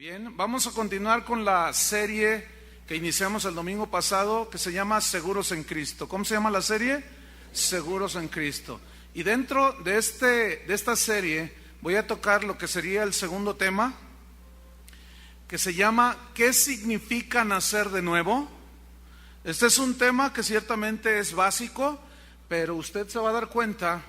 Bien, vamos a continuar con la serie que iniciamos el domingo pasado, que se llama Seguros en Cristo. ¿Cómo se llama la serie? Seguros en Cristo. Y dentro de esta serie voy a tocar lo que sería el segundo tema, que se llama ¿qué significa nacer de nuevo? Este es un tema que ciertamente es básico, pero usted se va a dar cuenta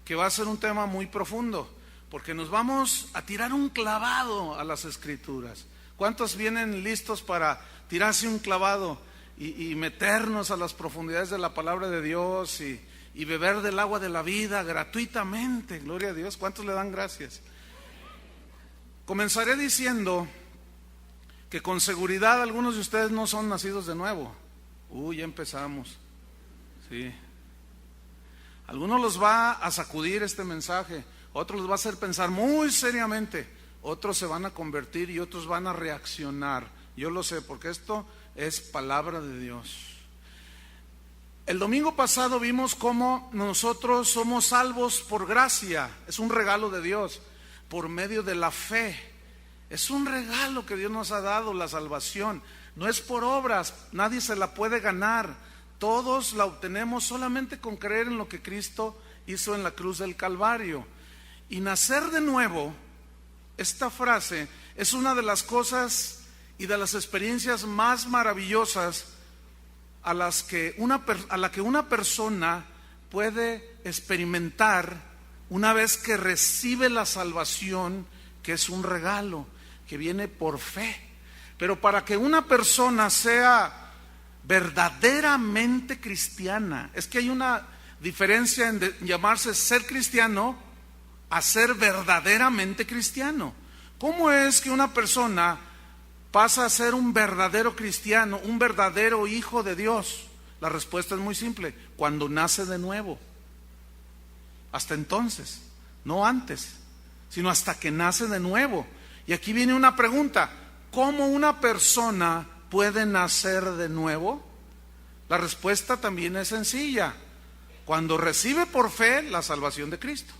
que va a ser un tema muy profundo, porque nos vamos a tirar un clavado a las Escrituras. ¿Cuántos vienen listos para tirarse un clavado y meternos a las profundidades de la palabra de Dios y beber del agua de la vida gratuitamente? Gloria a Dios. ¿Cuántos le dan gracias? Comenzaré diciendo que con seguridad algunos de ustedes no son nacidos de nuevo. Ya empezamos. Sí. Algunos los va a sacudir este mensaje, otros los va a hacer pensar muy seriamente, otros se van a convertir y otros van a reaccionar. Yo lo sé, porque esto es palabra de Dios. El domingo pasado vimos cómo nosotros somos salvos por gracia, es un regalo de Dios, por medio de la fe. Es un regalo que Dios nos ha dado, la salvación. No es por obras, nadie se la puede ganar. Todos la obtenemos solamente con creer en lo que Cristo hizo en la cruz del Calvario. Y nacer de nuevo, esta frase, es una de las cosas y de las experiencias más maravillosas a la que una persona puede experimentar una vez que recibe la salvación, que es un regalo que viene por fe. Pero para que una persona sea verdaderamente cristiana, es que hay una diferencia en llamarse ser cristiano a ser verdaderamente cristiano. ¿Cómo es que una persona pasa a ser un verdadero cristiano, un verdadero hijo de Dios? La respuesta es muy simple: cuando nace de nuevo. Hasta entonces, no antes, sino hasta que nace de nuevo. Y aquí viene una pregunta: ¿cómo una persona puede nacer de nuevo? La respuesta también es sencilla: cuando recibe por fe la salvación de Cristo.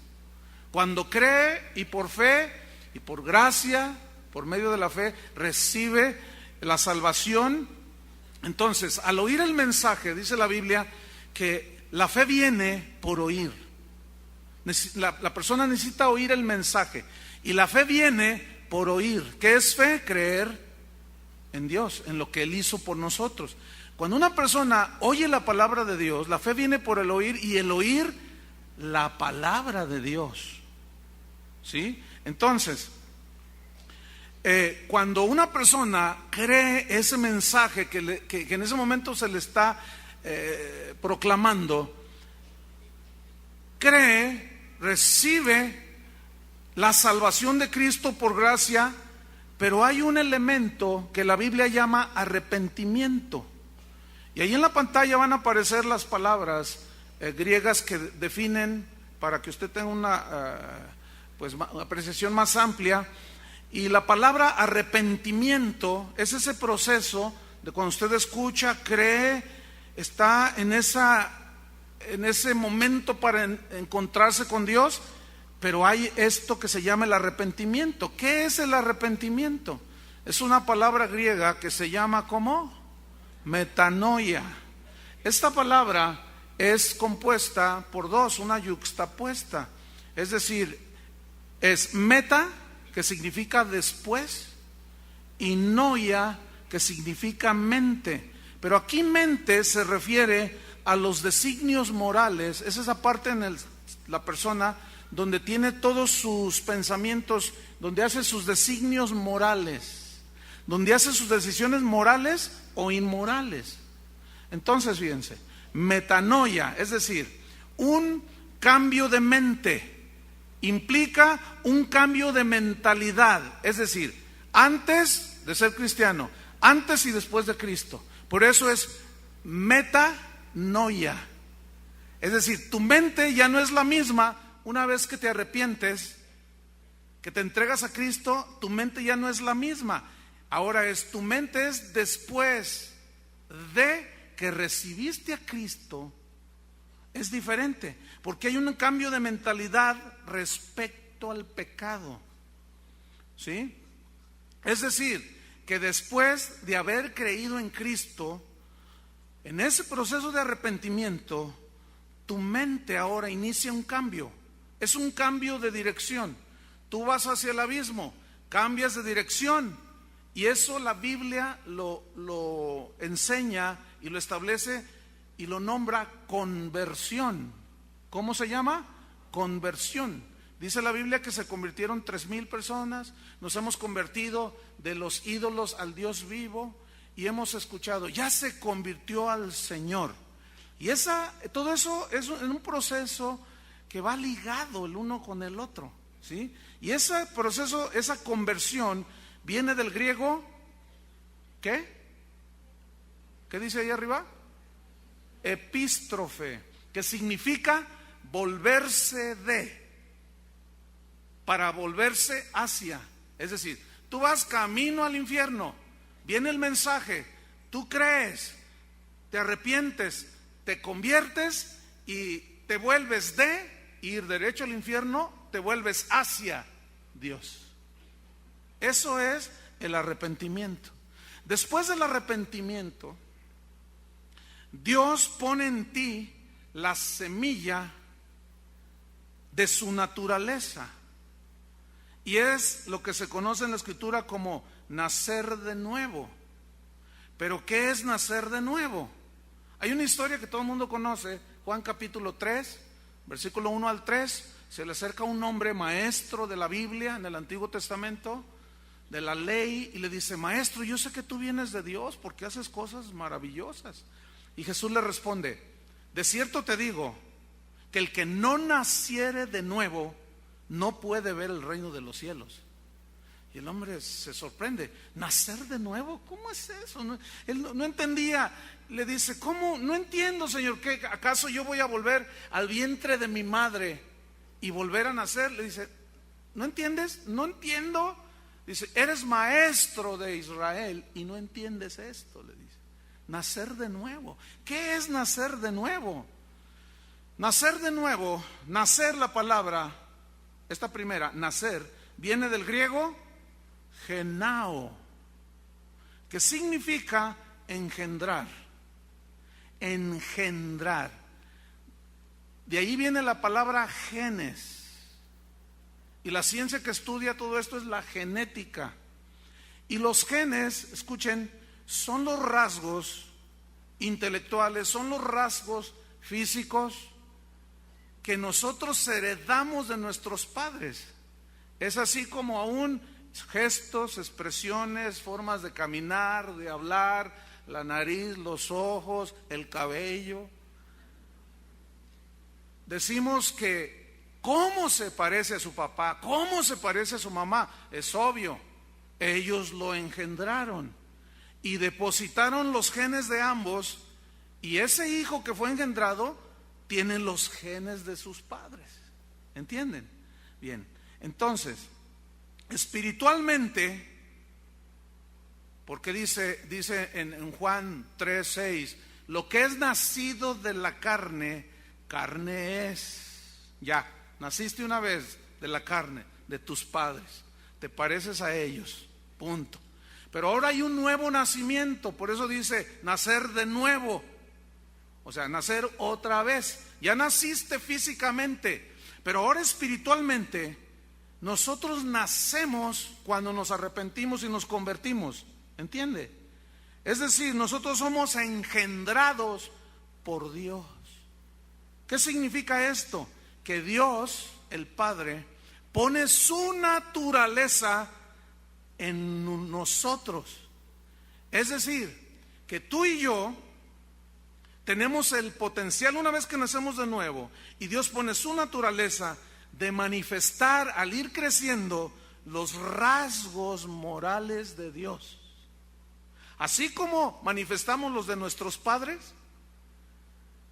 Cuando cree y por fe y por gracia, por medio de la fe, recibe la salvación. Entonces, al oír el mensaje, dice la Biblia que la fe viene por oír. La persona necesita oír el mensaje, y la fe viene por oír. ¿Qué es fe? Creer en Dios, en lo que Él hizo por nosotros. Cuando una persona oye la palabra de Dios, la fe viene por el oír, y el oír la palabra de Dios. ¿Sí? Entonces, cuando una persona cree ese mensaje que en ese momento se le está proclamando, cree, recibe la salvación de Cristo por gracia, pero hay un elemento que la Biblia llama arrepentimiento. Y ahí en la pantalla van a aparecer las palabras griegas que definen, para que usted tenga una apreciación más amplia. Y la palabra arrepentimiento es ese proceso de cuando usted escucha, cree, está en ese momento para encontrarse con Dios, pero hay esto que se llama el arrepentimiento. ¿Qué es el arrepentimiento? Es una palabra griega que se llama ¿cómo? Metanoia. Esta palabra es compuesta por dos, una yuxtapuesta. Es decir, es meta, que significa después, y noia, que significa mente. Pero aquí mente se refiere a los designios morales. Es esa parte en la persona donde tiene todos sus pensamientos, donde hace sus designios morales, donde hace sus decisiones morales o inmorales. Entonces, fíjense, metanoia, es decir, un cambio de mente, implica un cambio de mentalidad, es decir, antes de ser cristiano, antes y después de Cristo. Por eso es metanoia. Es decir, tu mente ya no es la misma una vez que te arrepientes, que te entregas a Cristo. Tu mente ya no es la misma. Ahora tu mente es después de que recibiste a Cristo. Es diferente, porque hay un cambio de mentalidad respecto al pecado. ¿Sí? Es decir, que después de haber creído en Cristo, en ese proceso de arrepentimiento, tu mente ahora inicia un cambio. Es un cambio de dirección. Tú vas hacia el abismo, cambias de dirección. Y eso la Biblia lo enseña y lo establece y lo nombra conversión. ¿Cómo se llama? Conversión. Dice la Biblia que se convirtieron 3,000 personas, nos hemos convertido de los ídolos al Dios vivo y hemos escuchado, ya se convirtió al Señor. Y todo eso es un proceso que va ligado el uno con el otro, ¿sí? Y ese proceso, esa conversión viene del griego, ¿qué? ¿Qué dice ahí arriba? Epístrofe, que significa volverse de, para volverse hacia. Es decir, tú vas camino al infierno, viene el mensaje, tú crees, te arrepientes, te conviertes y te vuelves de ir derecho al infierno, te vuelves hacia Dios. Eso es el arrepentimiento. Después del arrepentimiento, Dios pone en ti la semilla de su naturaleza. Y es lo que se conoce en la Escritura como nacer de nuevo. Pero ¿qué es nacer de nuevo? Hay una historia que todo el mundo conoce, Juan capítulo 3, versículo 1 al 3, se le acerca un hombre maestro de la Biblia en el Antiguo Testamento, de la ley, y le dice, maestro, yo sé que tú vienes de Dios porque haces cosas maravillosas. Y Jesús le responde, de cierto te digo, que el que no naciere de nuevo, no puede ver el reino de los cielos. Y el hombre se sorprende, ¿nacer de nuevo? ¿Cómo es eso? Él no entendía, le dice, ¿cómo? No entiendo, Señor, ¿qué? ¿Acaso yo voy a volver al vientre de mi madre y volver a nacer? Le dice, ¿no entiendes? No entiendo. Dice, eres maestro de Israel y no entiendes esto, le dice. Nacer de nuevo. ¿Qué es nacer de nuevo? Nacer de nuevo, nacer, la palabra, esta primera, nacer, viene del griego genao, que significa engendrar. Engendrar. De ahí viene la palabra genes. Y la ciencia que estudia todo esto es la genética. Y los genes, escuchen, son los rasgos intelectuales, son los rasgos físicos que nosotros heredamos de nuestros padres. Es así como aún gestos, expresiones, formas de caminar, de hablar, la nariz, los ojos, el cabello. Decimos que ¿cómo se parece a su papá? ¿Cómo se parece a su mamá? Es obvio, ellos lo engendraron y depositaron los genes de ambos, y ese hijo que fue engendrado tiene los genes de sus padres. ¿Entienden? Bien, entonces, espiritualmente, porque dice en Juan 3:6, lo que es nacido de la carne, carne es. Ya, naciste una vez de la carne, de tus padres, te pareces a ellos, punto. Pero ahora hay un nuevo nacimiento, por eso dice nacer de nuevo, o sea, nacer otra vez. Ya naciste físicamente, pero ahora espiritualmente nosotros nacemos cuando nos arrepentimos y nos convertimos, ¿entiende? Es decir, nosotros somos engendrados por Dios. ¿Qué significa esto? Que Dios, el Padre, pone su naturaleza en nosotros. Es decir, que tú y yo tenemos el potencial, una vez que nacemos de nuevo, y Dios pone su naturaleza de manifestar al ir creciendo los rasgos morales de Dios. Así como manifestamos los de nuestros padres,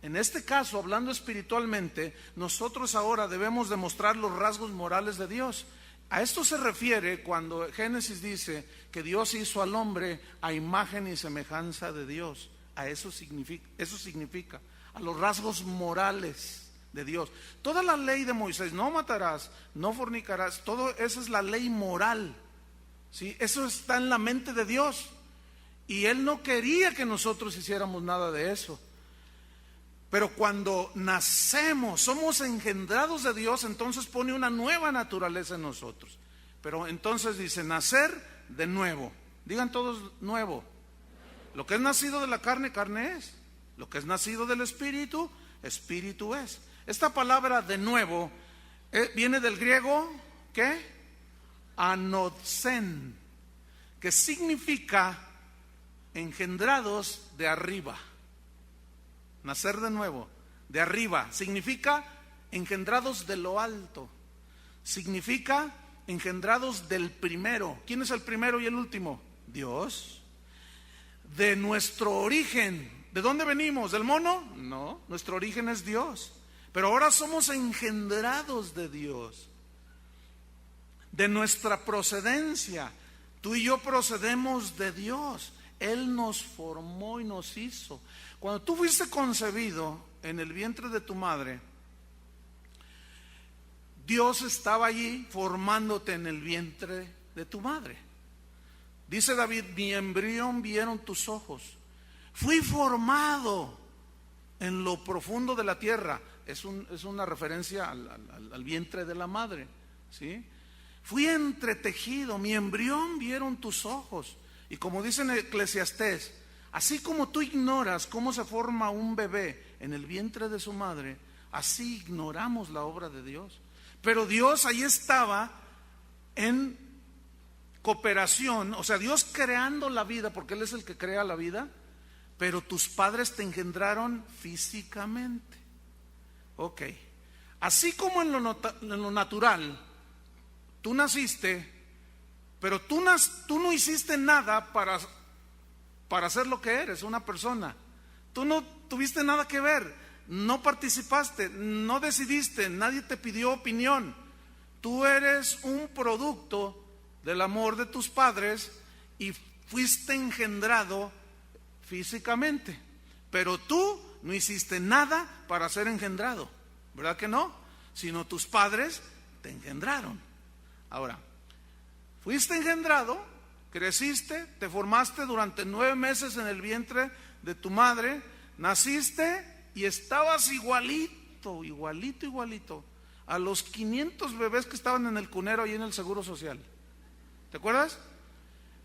en este caso, hablando espiritualmente, nosotros ahora debemos demostrar los rasgos morales de Dios. A esto se refiere cuando Génesis dice que Dios hizo al hombre a imagen y semejanza de Dios. A eso significa, a los rasgos morales de Dios. Toda la ley de Moisés, no matarás, no fornicarás, todo eso es la ley moral. ¿sí? Eso está en la mente de Dios. Y Él no quería que nosotros hiciéramos nada de eso. Pero cuando nacemos, somos engendrados de Dios, entonces pone una nueva naturaleza en nosotros. Pero entonces dice, nacer de nuevo. Digan todos, nuevo. Lo que es nacido de la carne, carne es. Lo que es nacido del Espíritu, Espíritu es. Esta palabra de nuevo viene del griego, ¿qué? Anosen, que significa engendrados de arriba. Nacer de nuevo, de arriba, significa engendrados de lo alto. Significa engendrados del primero. ¿Quién es el primero y el último? Dios. De nuestro origen. ¿De dónde venimos? ¿Del mono? No, nuestro origen es Dios. Pero ahora somos engendrados de Dios. De nuestra procedencia. Tú y yo procedemos de Dios. Él nos formó y nos hizo. Cuando tú fuiste concebido en el vientre de tu madre, Dios estaba allí formándote en el vientre de tu madre. Dice David, mi embrión vieron tus ojos. Fui formado en lo profundo de la tierra. Es una referencia al vientre de la madre, ¿sí? Fui entretejido, mi embrión vieron tus ojos. Y como dice en Eclesiastés, así como tú ignoras cómo se forma un bebé en el vientre de su madre, así ignoramos la obra de Dios. Pero Dios ahí estaba en cooperación, o sea, Dios creando la vida, porque Él es el que crea la vida, pero tus padres te engendraron físicamente. Ok, así como en lo natural, tú naciste, pero tú no hiciste nada para ser lo que eres, una persona. Tú no tuviste nada que ver, no participaste, no decidiste, nadie te pidió opinión. Tú eres un producto del amor de tus padres y fuiste engendrado físicamente. Pero tú no hiciste nada para ser engendrado, ¿verdad que no? Sino tus padres te engendraron. Ahora, fuiste engendrado, creciste, te formaste durante 9 meses en el vientre de tu madre, naciste y estabas igualito a los 500 bebés que estaban en el cunero ahí en el Seguro Social. ¿Te acuerdas?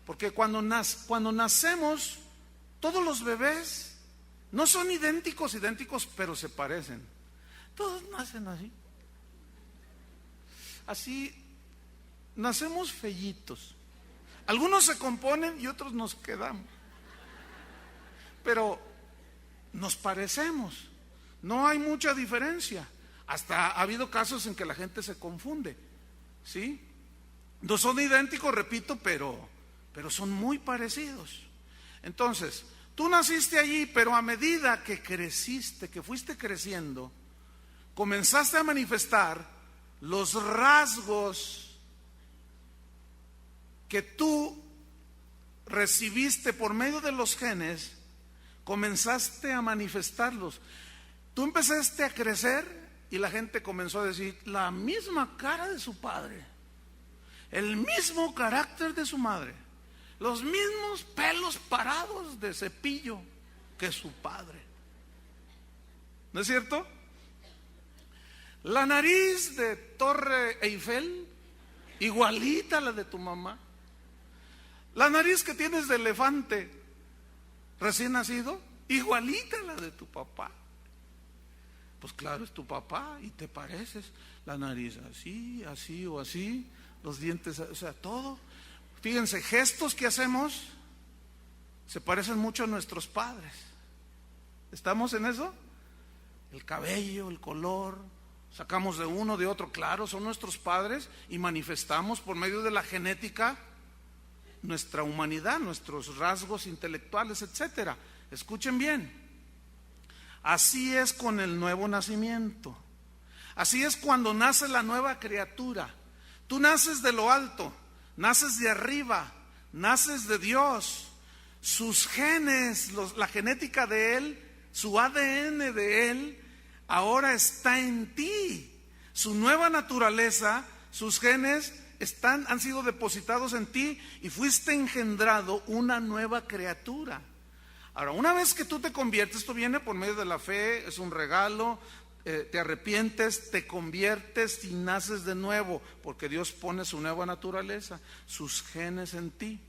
Porque cuando nacemos, todos los bebés no son idénticos, pero se parecen. Todos nacen así. Así. Nacemos fellitos. Algunos se componen y otros nos quedamos. Pero nos parecemos. No hay mucha diferencia. Hasta ha habido casos en que la gente se confunde, ¿sí? No son idénticos, repito, pero son muy parecidos. Entonces, tú naciste allí, pero a medida que creciste, que fuiste creciendo, comenzaste a manifestar los rasgos que tú recibiste por medio de los genes, comenzaste a manifestarlos. Tú empezaste a crecer y la gente comenzó a decir, la misma cara de su padre, el mismo carácter de su madre, los mismos pelos parados de cepillo que su padre. ¿No es cierto? La nariz de Torre Eiffel, igualita a la de tu mamá. La nariz que tienes de elefante recién nacido, igualita a la de tu papá. Pues claro, es tu papá y te pareces. La nariz así, así o así, los dientes, o sea, todo. Fíjense, gestos que hacemos se parecen mucho a nuestros padres. ¿Estamos en eso? El cabello, el color, sacamos de uno, de otro, claro, son nuestros padres y manifestamos por medio de la genética nuestra humanidad, nuestros rasgos intelectuales, etcétera. Escuchen bien. Así es con el nuevo nacimiento. Así es cuando nace la nueva criatura. Tú naces de lo alto, naces de arriba, naces de Dios. Sus genes, la genética de Él, su ADN de Él, ahora está en ti. Su nueva naturaleza, sus genes han sido depositados en ti y fuiste engendrado una nueva criatura. Ahora, una vez que tú te conviertes, esto viene por medio de la fe, es un regalo, te arrepientes, te conviertes y naces de nuevo, porque Dios pone su nueva naturaleza, sus genes en ti.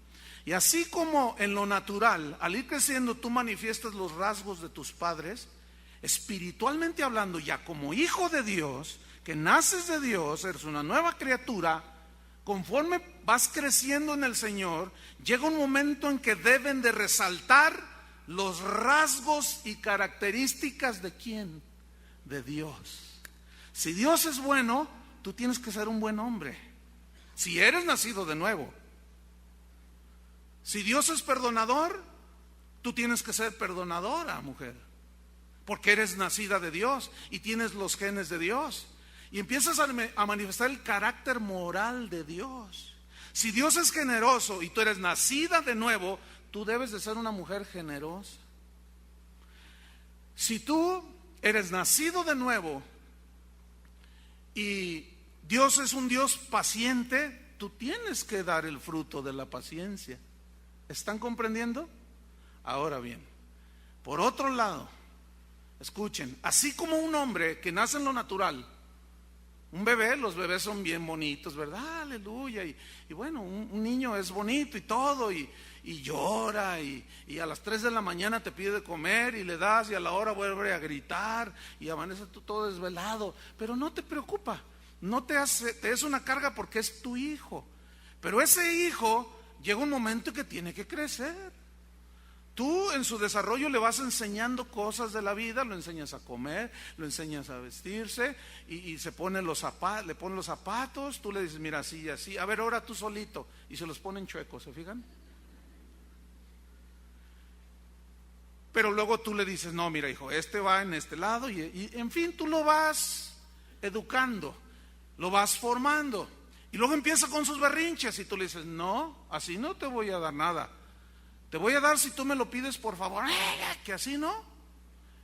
Y así como en lo natural, al ir creciendo tú manifiestas los rasgos de tus padres, espiritualmente hablando, ya como hijo de Dios, que naces de Dios, eres una nueva criatura, conforme vas creciendo en el Señor, llega un momento en que deben de resaltar los rasgos y características de ¿quién? De Dios. Si Dios es bueno, tú tienes que ser un buen hombre. Si eres nacido de nuevo. Si Dios es perdonador, tú tienes que ser perdonadora, mujer. Porque eres nacida de Dios y tienes los genes de Dios. Y empiezas a manifestar el carácter moral de Dios. Si Dios es generoso y tú eres nacida de nuevo, tú debes de ser una mujer generosa. Si tú eres nacido de nuevo y Dios es un Dios paciente, tú tienes que dar el fruto de la paciencia. ¿Están comprendiendo? Ahora bien, por otro lado, escuchen, así como un hombre que nace en lo natural, un bebé, los bebés son bien bonitos, ¿verdad? Aleluya. Y bueno, un niño es bonito y todo, y llora, y a las 3 de la mañana te pide de comer, y le das, y a la hora vuelve a gritar, y amanece tú todo desvelado. Pero no te preocupa, no te es una carga porque es tu hijo. Pero ese hijo llega un momento que tiene que crecer. Tú en su desarrollo le vas enseñando cosas de la vida, lo enseñas a comer, lo enseñas a vestirse y se pone le ponen los zapatos, tú le dices, mira, así y así, a ver, ahora tú solito, y se los ponen chuecos, ¿se fijan? Pero luego tú le dices, no, mira hijo, este va en este lado y en fin, tú lo vas educando, lo vas formando. Y luego empieza con sus berrinches y tú le dices, no, así no te voy a dar nada. Te voy a dar si tú me lo pides, por favor. Que así no.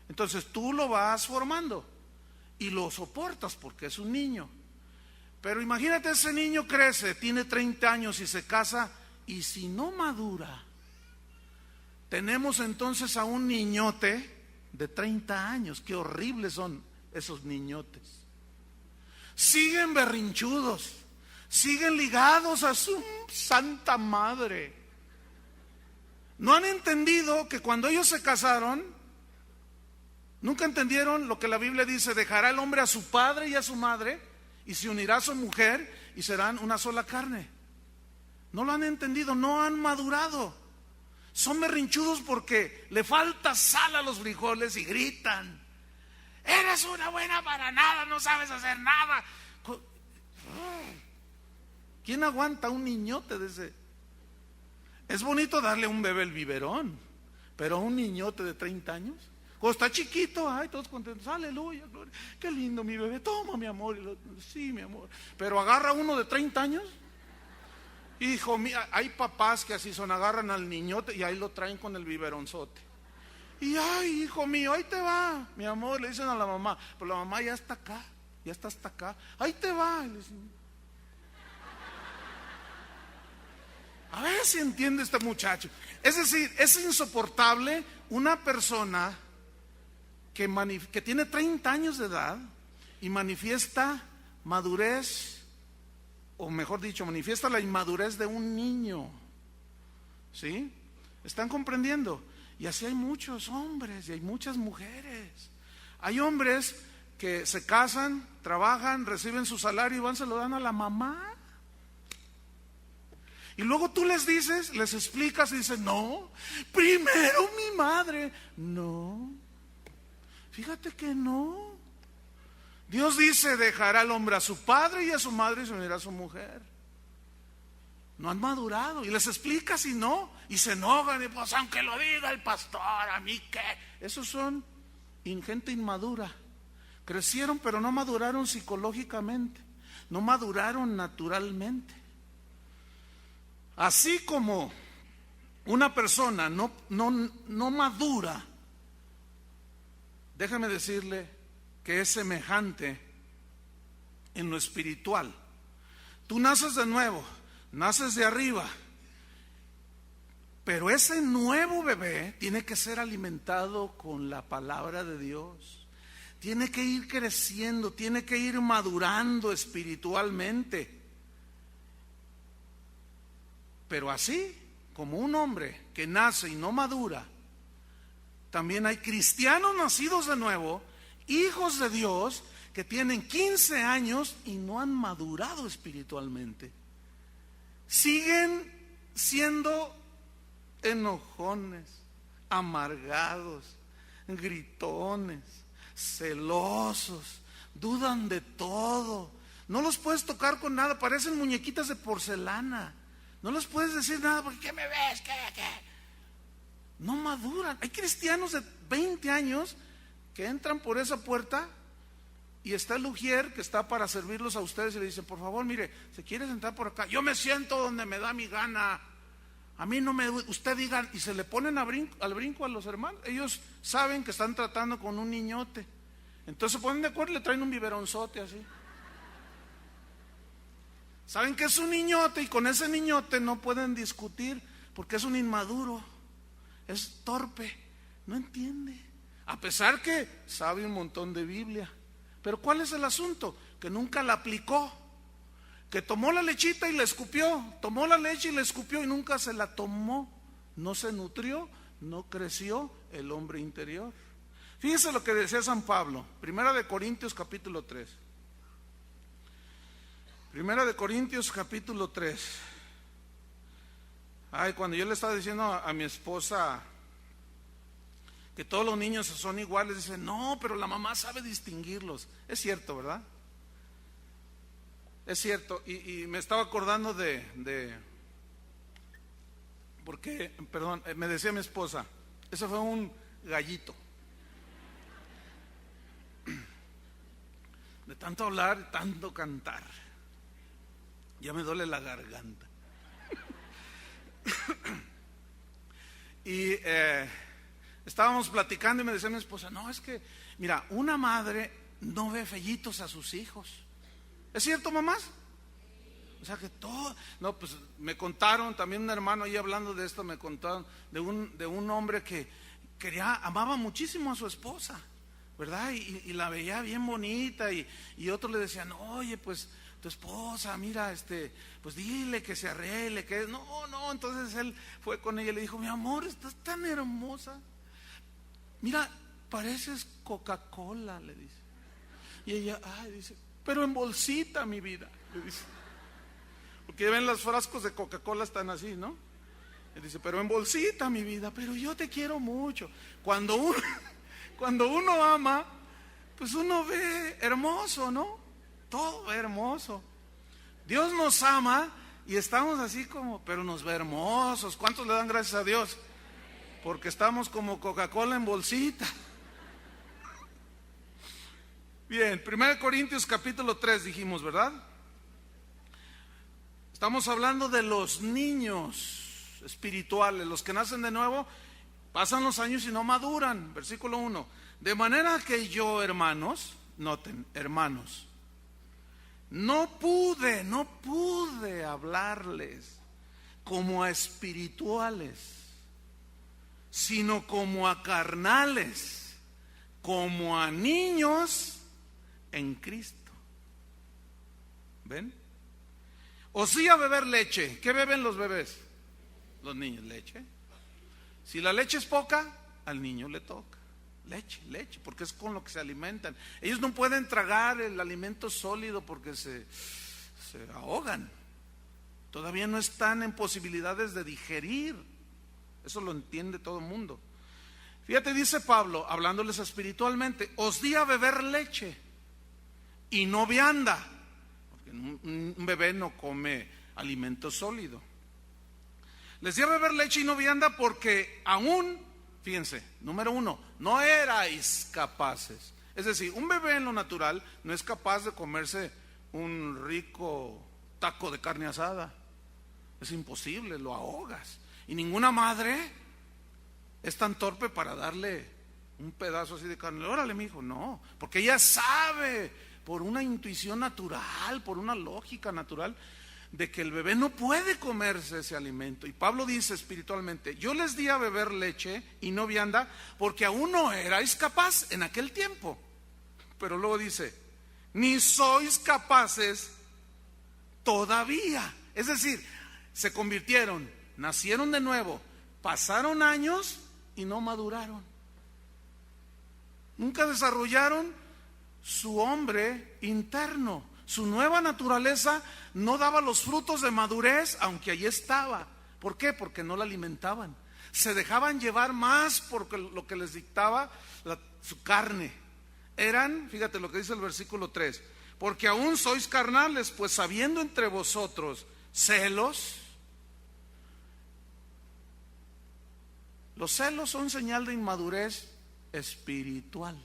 Entonces tú lo vas formando y lo soportas porque es un niño. Pero imagínate, ese niño crece, tiene 30 años y se casa, y si no madura, tenemos entonces a un niñote de 30 años. Qué horribles son esos niñotes. Siguen berrinchudos, siguen ligados a su santa madre. No han entendido que cuando ellos se casaron, nunca entendieron lo que la Biblia dice: dejará el hombre a su padre y a su madre y se unirá a su mujer y serán una sola carne. No lo han entendido, no han madurado. Son berrinchudos porque le falta sal a los frijoles y gritan: eres una buena para nada, no sabes hacer nada. ¿Quién aguanta un niñote de ese? Es bonito darle a un bebé el biberón, pero a un niñote de 30 años, cuando está chiquito, ay, todos contentos, aleluya, gloria, qué lindo mi bebé, toma mi amor, sí mi amor. Pero agarra a uno de 30 años, hijo mío, hay papás que así son, agarran al niñote y ahí lo traen con el biberonzote. Y ay, hijo mío, ahí te va, mi amor, le dicen a la mamá, pero la mamá ya está acá, ya está hasta acá, ahí te va. Y le dicen, a ver si entiende este muchacho. Es decir, es insoportable una persona que tiene 30 años de edad y manifiesta madurez, o mejor dicho, manifiesta la inmadurez de un niño. ¿Sí? ¿Están comprendiendo? Y así hay muchos hombres y hay muchas mujeres. Hay hombres que se casan, trabajan, reciben su salario y van, se lo dan a la mamá. Y luego tú les dices, les explicas y dices, no, primero mi madre. No, fíjate que no. Dios dice, dejará al hombre a su padre y a su madre y se unirá a su mujer. No han madurado. Y les explicas y no. Y se enojan y pues aunque lo diga el pastor, ¿a mí qué? Esos son gente inmadura. Crecieron pero no maduraron psicológicamente. No maduraron naturalmente. Así como una persona no madura, déjame decirle que es semejante en lo espiritual. Tú naces de nuevo, naces de arriba. Pero ese nuevo bebé tiene que ser alimentado con la palabra de Dios. Tiene que ir creciendo, tiene que ir madurando espiritualmente. Pero así como un hombre que nace y no madura, también hay cristianos nacidos de nuevo, hijos de Dios, que tienen 15 años y no han madurado espiritualmente. Siguen siendo enojones, amargados, gritones, celosos, dudan de todo. No los puedes tocar con nada, parecen muñequitas de porcelana. No les puedes decir nada porque ¿qué me ves? ¿Qué? No maduran. Hay cristianos de 20 años que entran por esa puerta y está el ujier que está para servirlos a ustedes y le dicen, por favor, mire, ¿se quiere sentar por acá? Yo me siento donde me da mi gana. A mí no me... Usted diga, y se le ponen al brinco a los hermanos. Ellos saben que están tratando con un niñote. Entonces se ponen de acuerdo y le traen un biberonzote así. Saben que es un niñote y con ese niñote no pueden discutir porque es un inmaduro, es torpe, no entiende. A pesar que sabe un montón de Biblia. Pero ¿cuál es el asunto? Que nunca la aplicó. Que tomó la lechita y la escupió, tomó la leche y la escupió y nunca se la tomó. No se nutrió, no creció el hombre interior. Fíjese lo que decía San Pablo, 1 Corintios capítulo 3. 1 Corintios capítulo 3. Ay, cuando yo le estaba diciendo a mi esposa que todos los niños son iguales, dice, no, pero la mamá sabe distinguirlos. Es cierto, ¿verdad? Es cierto, y me estaba acordando porque, perdón, me decía mi esposa, ese fue un gallito. De tanto hablar, tanto cantar, ya me duele la garganta. Y estábamos platicando y me decía mi esposa, no, es que, mira, una madre no ve fellitos a sus hijos. ¿Es cierto, mamás? O sea que todo, no, pues me contaron, también un hermano ahí hablando de esto, me contaron de un hombre que amaba muchísimo a su esposa, ¿verdad? Y la veía bien bonita y otros le decían, oye, pues tu esposa, mira, pues dile que se arregle, que no, entonces él fue con ella y le dijo, mi amor, estás tan hermosa, mira, pareces Coca-Cola, le dice. Y ella, dice, pero en bolsita, mi vida, le dice. Porque ven los frascos de Coca-Cola están así, ¿no? Le dice, pero en bolsita, mi vida, pero yo te quiero mucho. Cuando uno ama, pues uno ve hermoso, ¿no? Todo ve hermoso. Dios nos ama y estamos así como, pero nos ve hermosos. ¿Cuántos le dan gracias a Dios? Porque estamos como Coca-Cola en bolsita. Bien, 1 Corintios capítulo 3 dijimos, ¿verdad? Estamos hablando de los niños espirituales, los que nacen de nuevo, pasan los años y no maduran. Versículo 1. De manera que yo, hermanos, noten, hermanos, no pude hablarles como a espirituales, sino como a carnales, como a niños en Cristo. ¿Ven? O sí a beber leche. ¿Qué beben los bebés? Los niños, leche. Si la leche es poca, al niño le toca leche, porque es con lo que se alimentan. Ellos no pueden tragar el alimento sólido porque se ahogan. Todavía no están en posibilidades de digerir. Eso lo entiende todo el mundo. Fíjate, dice Pablo, hablándoles espiritualmente, os di a beber leche y no vianda, porque un bebé no come alimento sólido. Les di a beber leche y no vianda porque aún, fíjense, número 1, no erais capaces. Es decir, un bebé en lo natural no es capaz de comerse un rico taco de carne asada. Es imposible, lo ahogas. Y ninguna madre es tan torpe para darle un pedazo así de carne. Órale, mijo, no, porque ella sabe, por una intuición natural, por una lógica natural, de que el bebé no puede comerse ese alimento. Y Pablo dice espiritualmente: yo les di a beber leche y no vianda porque aún no erais capaz en aquel tiempo. Pero luego dice: ni sois capaces todavía. Es decir, se convirtieron, nacieron de nuevo, pasaron años y no maduraron. Nunca desarrollaron su hombre interno. Su nueva naturaleza no daba los frutos de madurez, aunque allí estaba. ¿Por qué? Porque no la alimentaban. Se dejaban llevar más por lo que les dictaba su carne. Eran, fíjate lo que dice el versículo 3, porque aún sois carnales, pues habiendo entre vosotros celos. Los celos son señal de inmadurez espiritual.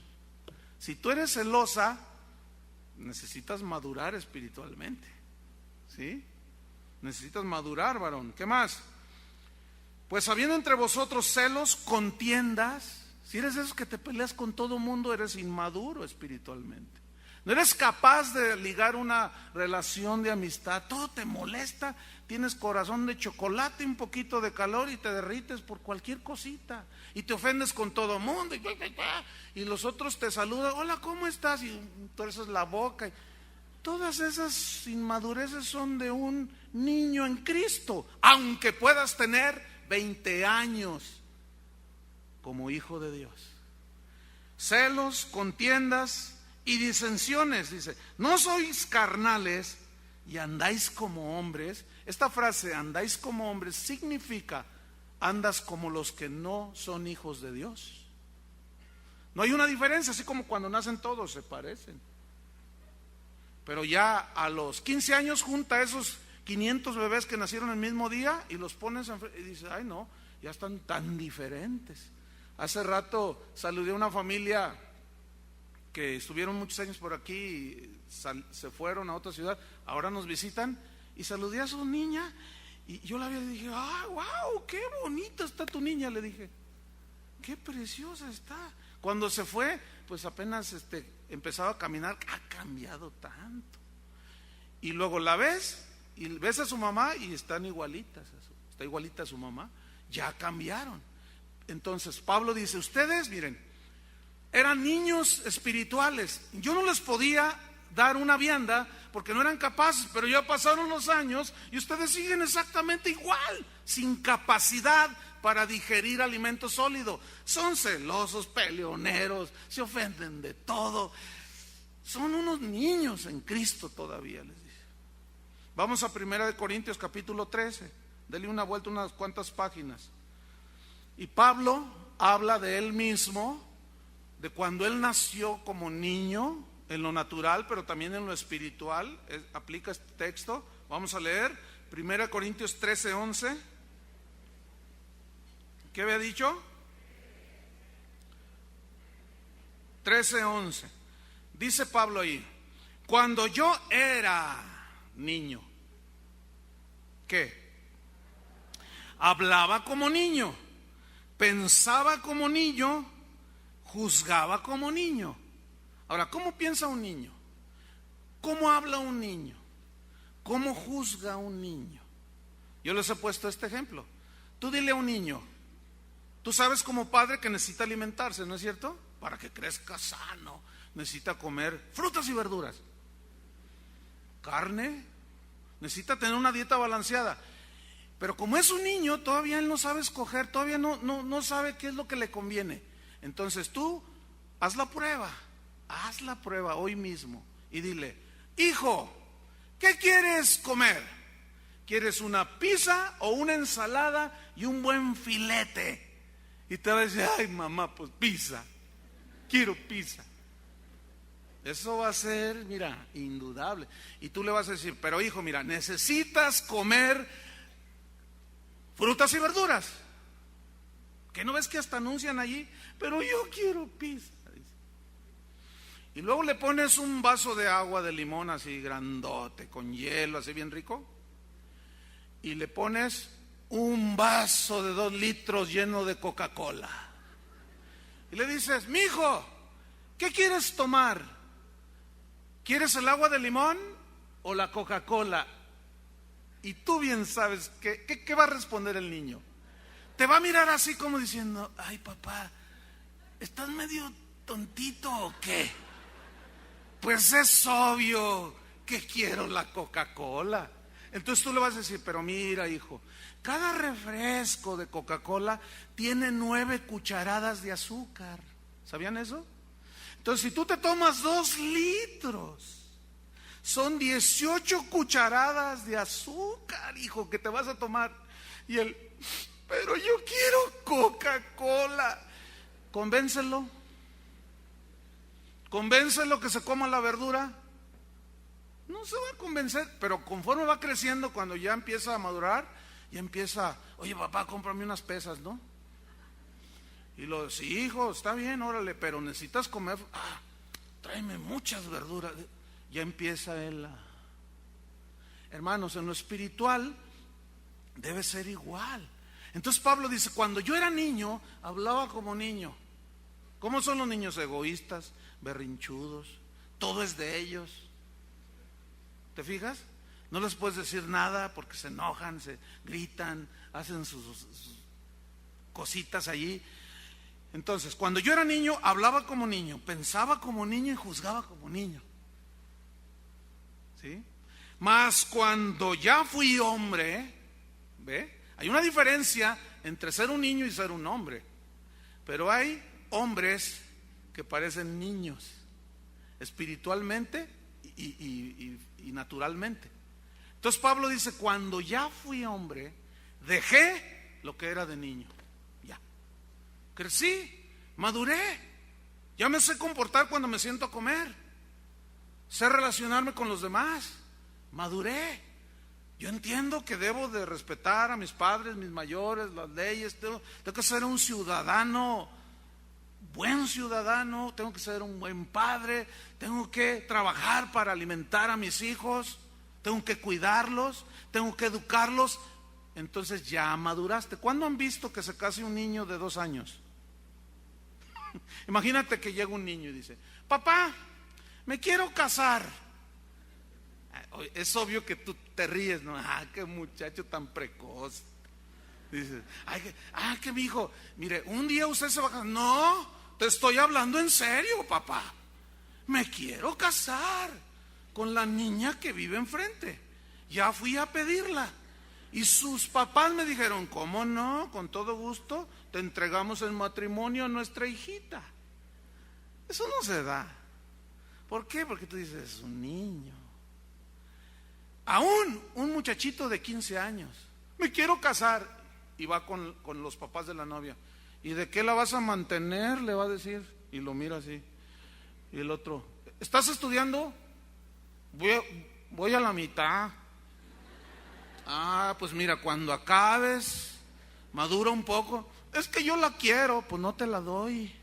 Si tú eres celosa, necesitas madurar espiritualmente, ¿sí? Necesitas madurar, varón. ¿Qué más? Pues habiendo entre vosotros celos, contiendas. Si eres de esos que te peleas con todo mundo, eres inmaduro espiritualmente. No eres capaz de ligar una relación de amistad. Todo te molesta. Tienes corazón de chocolate, un poquito de calor y te derrites por cualquier cosita. Y te ofendes con todo mundo. Y los otros te saludan: hola, ¿cómo estás? Y tuerces la boca. Todas esas inmadureces son de un niño en Cristo, aunque puedas tener 20 años como hijo de Dios. Celos, contiendas y disensiones. Dice: no sois carnales y andáis como hombres. Esta frase, andáis como hombres, significa andas como los que no son hijos de Dios. No hay una diferencia, así como cuando nacen todos se parecen. Pero ya a los 15 años junta esos 500 bebés que nacieron el mismo día y los pones y dices: ay no, ya están tan diferentes. Hace rato saludé a una familia que estuvieron muchos años por aquí y se fueron a otra ciudad, ahora nos visitan, y saludé a su niña y yo la vi y dije: ah, wow, qué bonita está tu niña. Le dije: qué preciosa está. Cuando se fue, pues apenas empezaba a caminar. Ha cambiado tanto. Y luego la ves y ves a su mamá y están igualitas, está igualita a su mamá. Ya cambiaron. Entonces Pablo dice: ustedes, miren, eran niños espirituales. Yo no les podía dar una vianda porque no eran capaces, pero ya pasaron los años y ustedes siguen exactamente igual, sin capacidad para digerir alimento sólido. Son celosos, peleoneros, se ofenden de todo. Son unos niños en Cristo todavía, les dice. Vamos a 1 Corintios capítulo 13. Dele una vuelta unas cuantas páginas. Y Pablo habla de él mismo, de cuando él nació como niño en lo natural, pero también en lo espiritual. Aplica este texto. Vamos a leer 1 Corintios 13:11. ¿Qué había dicho? 13:11. Dice Pablo ahí: cuando yo era niño, ¿qué? Hablaba como niño, pensaba como niño, juzgaba como niño. Ahora, ¿cómo piensa un niño? ¿Cómo habla un niño? ¿Cómo juzga un niño? Yo les he puesto este ejemplo. Tú dile a un niño: tú sabes como padre que necesita alimentarse, ¿no es cierto? Para que crezca sano, necesita comer frutas y verduras, carne, necesita tener una dieta balanceada. Pero como es un niño, todavía él no sabe escoger, todavía no sabe qué es lo que le conviene. Entonces tú haz la prueba hoy mismo y dile: hijo, ¿qué quieres comer? ¿Quieres una pizza o una ensalada y un buen filete? Y te va a decir: ay mamá, pues pizza, quiero pizza. Eso va a ser, mira, indudable. Y tú le vas a decir: pero hijo, mira, necesitas comer frutas y verduras. ¿Qué no ves que hasta anuncian allí? Pero yo quiero pizza. Y luego le pones un vaso de agua de limón así grandote, con hielo, así bien rico. Y le pones un vaso de 2 litros lleno de Coca-Cola. Y le dices: mijo, ¿qué quieres tomar? ¿Quieres el agua de limón o la Coca-Cola? Y tú bien sabes ¿qué va a responder el niño? Te va a mirar así como diciendo, ay papá, ¿estás medio tontito o qué? Pues es obvio que quiero la Coca-Cola. Entonces tú le vas a decir, pero mira hijo, cada refresco de Coca-Cola tiene 9 cucharadas de azúcar. ¿Sabían eso? Entonces si tú te tomas 2 litros, son 18 cucharadas de azúcar, hijo, que te vas a tomar. Y él, pero yo quiero Coca-Cola. Convéncelo. Convéncelo que se coma la verdura. No se va a convencer, pero conforme va creciendo, cuando ya empieza a madurar, ya empieza, oye papá, cómprame unas pesas, ¿no? Y lo sí, hijo, está bien, órale, pero necesitas comer, tráeme muchas verduras. Ya empieza él a... Hermanos, en lo espiritual debe ser igual. Entonces Pablo dice, cuando yo era niño, hablaba como niño. ¿Cómo son los niños? Egoístas, berrinchudos, todo es de ellos. ¿Te fijas? No les puedes decir nada porque se enojan, se gritan, hacen sus cositas allí. Entonces, cuando yo era niño, hablaba como niño, pensaba como niño y juzgaba como niño. ¿Sí? Mas cuando ya fui hombre, ¿ve? Hay una diferencia entre ser un niño y ser un hombre. Pero hay hombres que parecen niños, espiritualmente y naturalmente. Entonces Pablo dice, cuando ya fui hombre, dejé lo que era de niño. Ya. Crecí, maduré. Ya me sé comportar cuando me siento a comer. Sé relacionarme con los demás. Maduré. Yo entiendo que debo de respetar a mis padres, mis mayores, las leyes. Tengo que ser un ciudadano, buen ciudadano. Tengo que ser un buen padre. Tengo que trabajar para alimentar a mis hijos. Tengo que cuidarlos. Tengo que educarlos. Entonces ya maduraste. ¿Cuándo han visto que se case un niño de 2 años? Imagínate que llega un niño y dice, papá, me quiero casar. Es obvio que tú te ríes, ¿no? Qué muchacho tan precoz. Dices, que mi hijo, mire, un día usted se va a casar. No, te estoy hablando en serio, papá. Me quiero casar con la niña que vive enfrente. Ya fui a pedirla. Y sus papás me dijeron, ¿cómo no? Con todo gusto, te entregamos en matrimonio a nuestra hijita. Eso no se da. ¿Por qué? Porque tú dices, es un niño. Aún un muchachito de 15 años, me quiero casar, y va con los papás de la novia. ¿Y de qué la vas a mantener? Le va a decir. Y lo mira así. Y el otro, ¿estás estudiando? Voy a la mitad. Pues mira, cuando acabes, madura un poco. Es que yo la quiero, pues no te la doy.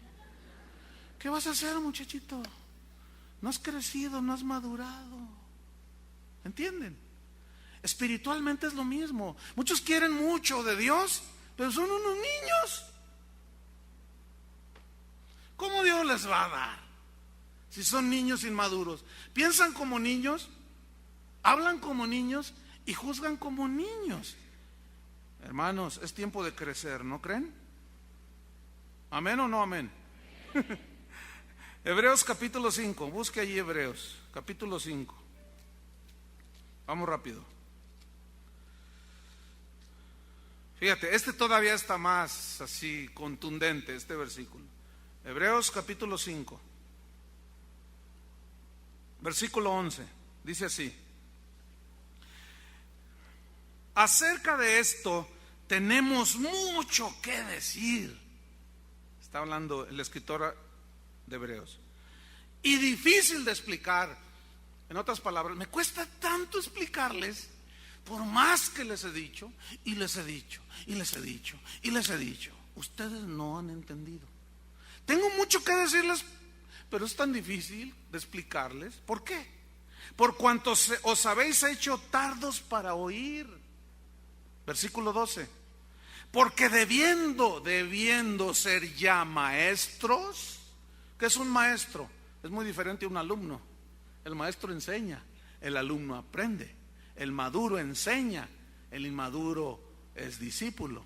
¿Qué vas a hacer, muchachito? No has crecido, no has madurado. ¿Entienden? Espiritualmente es lo mismo. Muchos quieren mucho de Dios, pero son unos niños. ¿Cómo Dios les va a dar si son niños inmaduros? Piensan como niños, hablan como niños y juzgan como niños. Hermanos, es tiempo de crecer, ¿no creen? ¿Amén o no amén? Hebreos capítulo 5, busque allí Hebreos capítulo 5. Vamos rápido. Fíjate, este todavía está más así contundente, este versículo. Hebreos capítulo 5, versículo 11, dice así. Acerca de esto tenemos mucho que decir. Está hablando el escritor de Hebreos. Y difícil de explicar. En otras palabras, me cuesta tanto explicarles, por más que les he dicho, y les he dicho, y les he dicho, y les he dicho. Ustedes no han entendido. Tengo mucho que decirles, pero es tan difícil de explicarles. ¿Por qué? Por cuanto os habéis hecho tardos para oír. Versículo 12. Porque debiendo ser ya maestros. ¿Qué es un maestro? Es muy diferente a un alumno. El maestro enseña, el alumno aprende. El maduro enseña, el inmaduro es discípulo,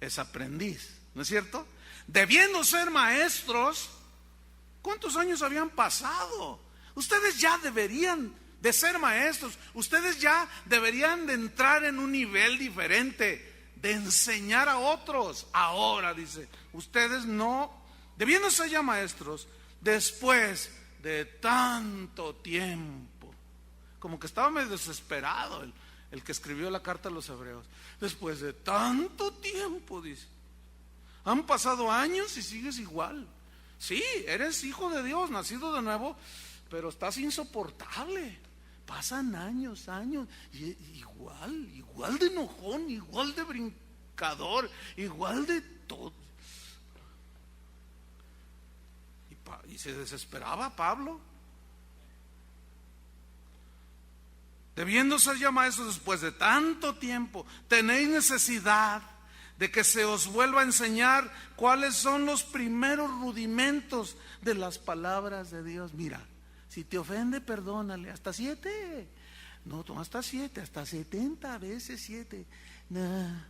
es aprendiz, ¿no es cierto? Debiendo ser maestros, ¿cuántos años habían pasado? Ustedes ya deberían de ser maestros, ustedes ya deberían de entrar en un nivel diferente, de enseñar a otros. Ahora dice, ustedes no, debiendo ser ya maestros, después de tanto tiempo. Como que estaba medio desesperado el que escribió la carta a los hebreos. Después de tanto tiempo, dice, han pasado años y sigues igual. Sí, eres hijo de Dios, nacido de nuevo, pero estás insoportable. Pasan años, y igual de enojón, igual de brincador, igual de todo. Y se desesperaba Pablo. Debiendo ser ya maestros después de tanto tiempo, tenéis necesidad de que se os vuelva a enseñar cuáles son los primeros rudimentos de las palabras de Dios. Mira, si te ofende, perdónale, hasta 7. No hasta 7, hasta 70 veces 7. Nah,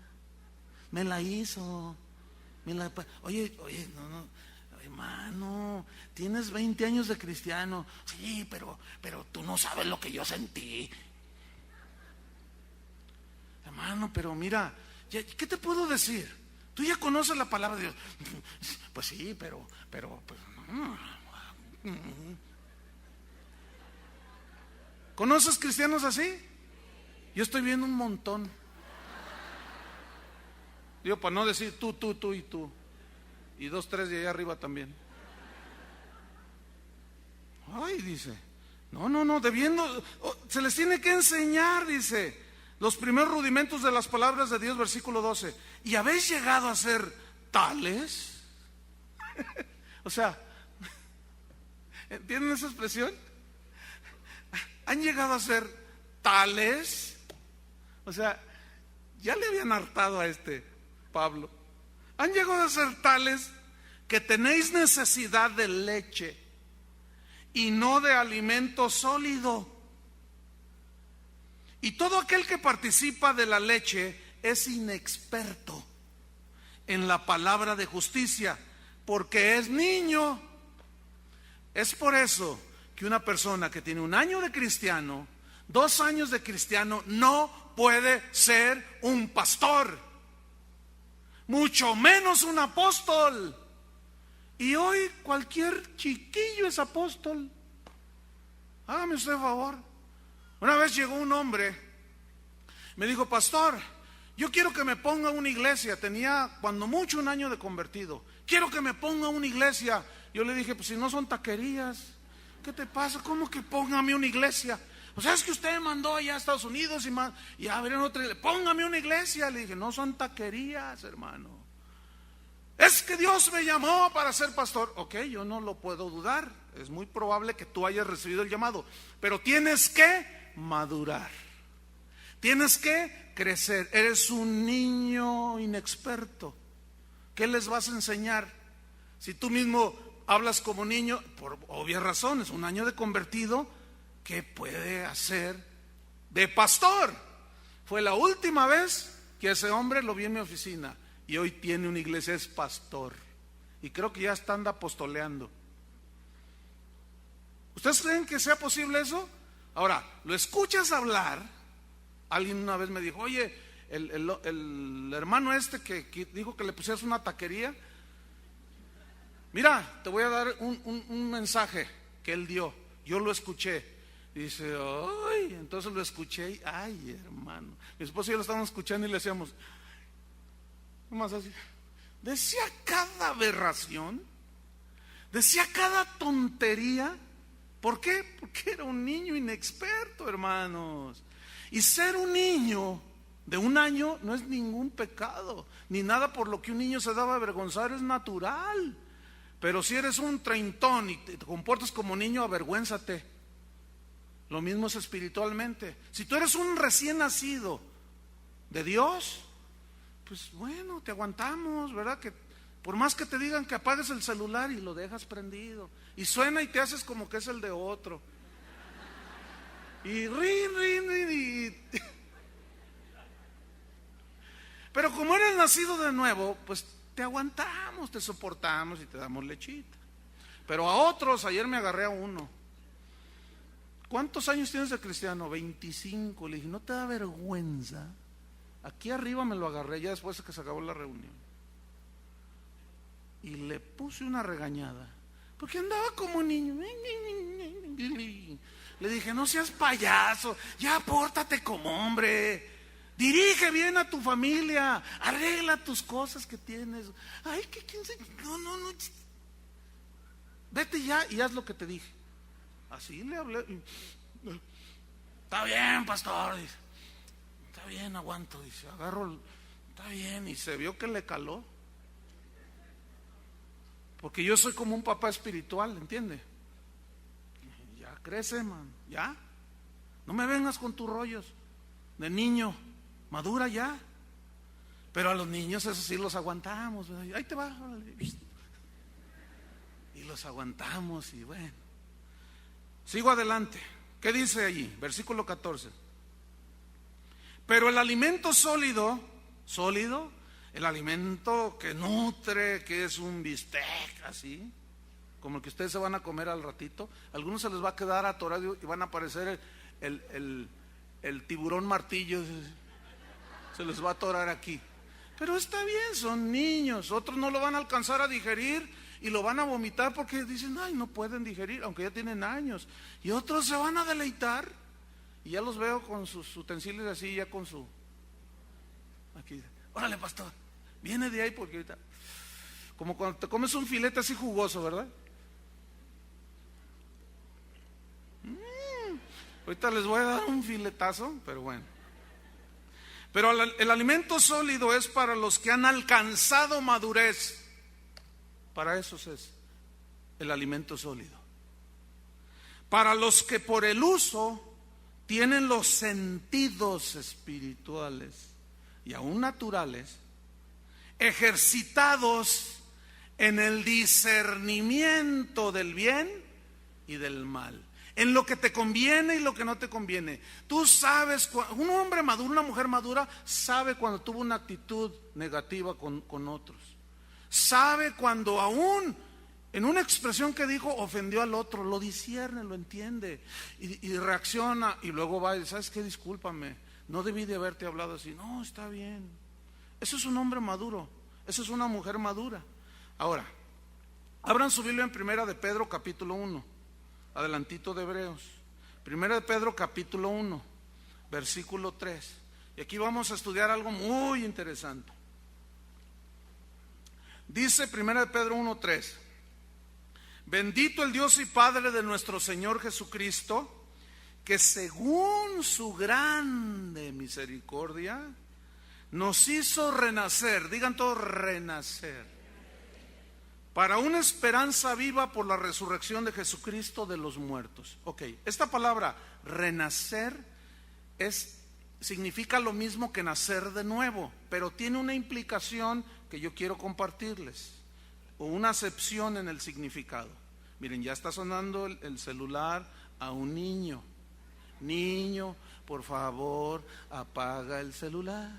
me la hizo. Oye, no, hermano, tienes 20 años de cristiano. Sí, pero tú no sabes lo que yo sentí. Hermano, pero mira, ¿qué te puedo decir? Tú ya conoces la palabra de Dios. Pues sí, pero pues, ¿conoces cristianos así? Yo estoy viendo un montón. Digo, para no decir tú y tú. Y 2, 3 de allá arriba también. Ay, dice, no, debiendo, se les tiene que enseñar, dice, los primeros rudimentos de las palabras de Dios, versículo 12. ¿Y habéis llegado a ser tales? O sea, ¿entienden esa expresión? ¿Han llegado a ser tales? O sea, ya le habían hartado a Pablo. Han llegado a ser tales que tenéis necesidad de leche y no de alimento sólido. Y todo aquel que participa de la leche es inexperto en la palabra de justicia, porque es niño. Es por eso que una persona que tiene 1 año de cristiano, 2 años de cristiano, no puede ser un pastor, mucho menos un apóstol. Y hoy cualquier chiquillo es apóstol. Hágame usted el favor. Una vez llegó un hombre, me dijo, pastor, yo quiero que me ponga una iglesia. Tenía cuando mucho 1 año de convertido. Quiero que me ponga una iglesia. Yo le dije, pues si no son taquerías, ¿qué te pasa? ¿Cómo que póngame una iglesia? O sea, es que usted mandó allá a Estados Unidos y abrieron otra iglesia. Póngame una iglesia. Le dije, no son taquerías, hermano. Es que Dios me llamó para ser pastor. Ok, yo no lo puedo dudar. Es muy probable que tú hayas recibido el llamado, pero tienes que madurar. Tienes que crecer. Eres un niño inexperto. ¿Qué les vas a enseñar? Si tú mismo hablas como niño, por obvias razones, 1 año de convertido, ¿qué puede hacer de pastor? Fue la última vez que ese hombre lo vi en mi oficina y hoy tiene una iglesia, es pastor. Y creo que ya anda apostoleando. ¿Ustedes creen que sea posible eso? Ahora, lo escuchas hablar. Alguien una vez me dijo, oye, el hermano que dijo que le pusieras una taquería. Mira, te voy a dar un mensaje que él dio. Yo lo escuché. Y dice, ay, entonces lo escuché y, ay, hermano. Mi esposo y yo lo estábamos escuchando y le decíamos, más así. Decía cada aberración, decía cada tontería. ¿Por qué? Porque era un niño inexperto, hermanos. Y ser un niño de 1 año no es ningún pecado, ni nada por lo que un niño se daba a avergonzar, es natural. Pero si eres un treintón y te comportas como niño, avergüénzate. Lo mismo es espiritualmente. Si tú eres un recién nacido de Dios, pues bueno, te aguantamos, ¿verdad? Que por más que te digan que apagues el celular y lo dejas prendido, y suena y te haces como que es el de otro. y rin, y... Pero como eres nacido de nuevo, pues te aguantamos, te soportamos y te damos lechita. Pero a otros, ayer me agarré a uno. ¿Cuántos años tienes de cristiano? 25. Le dije, ¿no te da vergüenza? Aquí arriba me lo agarré ya después de que se acabó la reunión. Y le puse una regañada, porque andaba como niño. Le dije, no seas payaso, ya pórtate como hombre. Dirige bien a tu familia, arregla tus cosas que tienes. Ay, que quién sabe. No. Vete ya y haz lo que te dije. Así le hablé. Está bien, pastor. Dice, está bien, aguanto. Dice, agarro. Está bien. Y se vio que le caló. Porque yo soy como un papá espiritual, ¿entiende? Ya crece, man. Ya. No me vengas con tus rollos de niño. Madura ya. Pero a los niños eso sí los aguantamos. Ahí te va. Y los aguantamos y bueno. Sigo adelante. ¿Qué dice allí? Versículo 14. Pero el alimento sólido, el alimento que nutre, que es un bistec así, como el que ustedes se van a comer al ratito, a algunos se les va a quedar atorado y van a aparecer el tiburón martillo. Se les va a atorar aquí. Pero está bien, son niños. Otros no lo van a alcanzar a digerir y lo van a vomitar porque dicen, ay, no pueden digerir, aunque ya tienen años. Y otros se van a deleitar. Y ya los veo con sus utensilios así, ya con su... Aquí, órale, pastor, viene de ahí porque ahorita... Como cuando te comes un filete así jugoso, ¿verdad? Ahorita les voy a dar un filetazo, pero bueno. Pero el alimento sólido es para los que han alcanzado madurez. Para esos es el alimento sólido. Para los que por el uso tienen los sentidos espirituales y aún naturales ejercitados en el discernimiento del bien y del mal, en lo que te conviene y lo que no te conviene. Tú sabes, un hombre maduro, una mujer madura, sabe cuando tuvo una actitud negativa con otros. Sabe cuando aún en una expresión que dijo ofendió al otro, lo discierne, lo entiende y reacciona y luego va y dice, ¿sabes qué? Discúlpame, no debí de haberte hablado así. No, está bien. Eso es un hombre maduro, eso es una mujer madura. Ahora, abran su Biblia en Primera de Pedro capítulo 1. Adelantito de Hebreos, Primera de Pedro capítulo 1, versículo 3. Y aquí vamos a estudiar algo muy interesante. Dice Primera de Pedro 1, 3. Bendito el Dios y Padre de nuestro Señor Jesucristo, que según su grande misericordia nos hizo renacer, digan todos renacer, para una esperanza viva por la resurrección de Jesucristo de los muertos. Ok, esta palabra renacer significa lo mismo que nacer de nuevo, pero tiene una implicación que yo quiero compartirles, o una acepción en el significado. Miren, ya está sonando el celular a un niño. Niño, por favor, apaga el celular.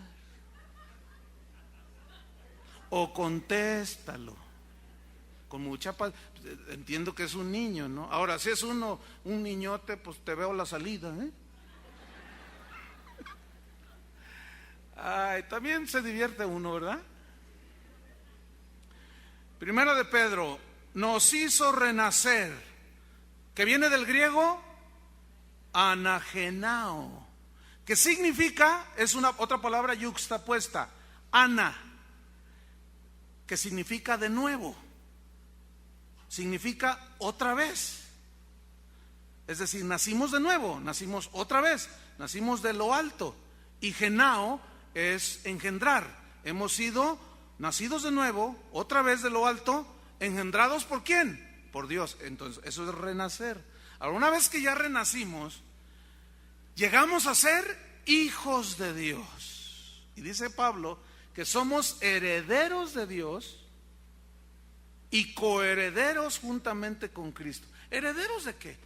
O contéstalo. Con mucha paz. Entiendo que es un niño, ¿no? Ahora, si es un niñote, pues te veo la salida, ¿eh? Ay, también se divierte uno, ¿verdad? Primera de Pedro, nos hizo renacer, que viene del griego anagenao, que significa, es otra palabra yuxtapuesta, ana, que significa de nuevo. Significa otra vez. Es decir, nacimos de nuevo, nacimos otra vez, nacimos de lo alto. Y genao es engendrar. Hemos sido nacidos de nuevo, otra vez de lo alto, engendrados ¿por quién? Por Dios. Entonces, eso es renacer. Ahora, una vez que ya renacimos, llegamos a ser hijos de Dios. Y dice Pablo que somos herederos de Dios y coherederos juntamente con Cristo. ¿Herederos de qué?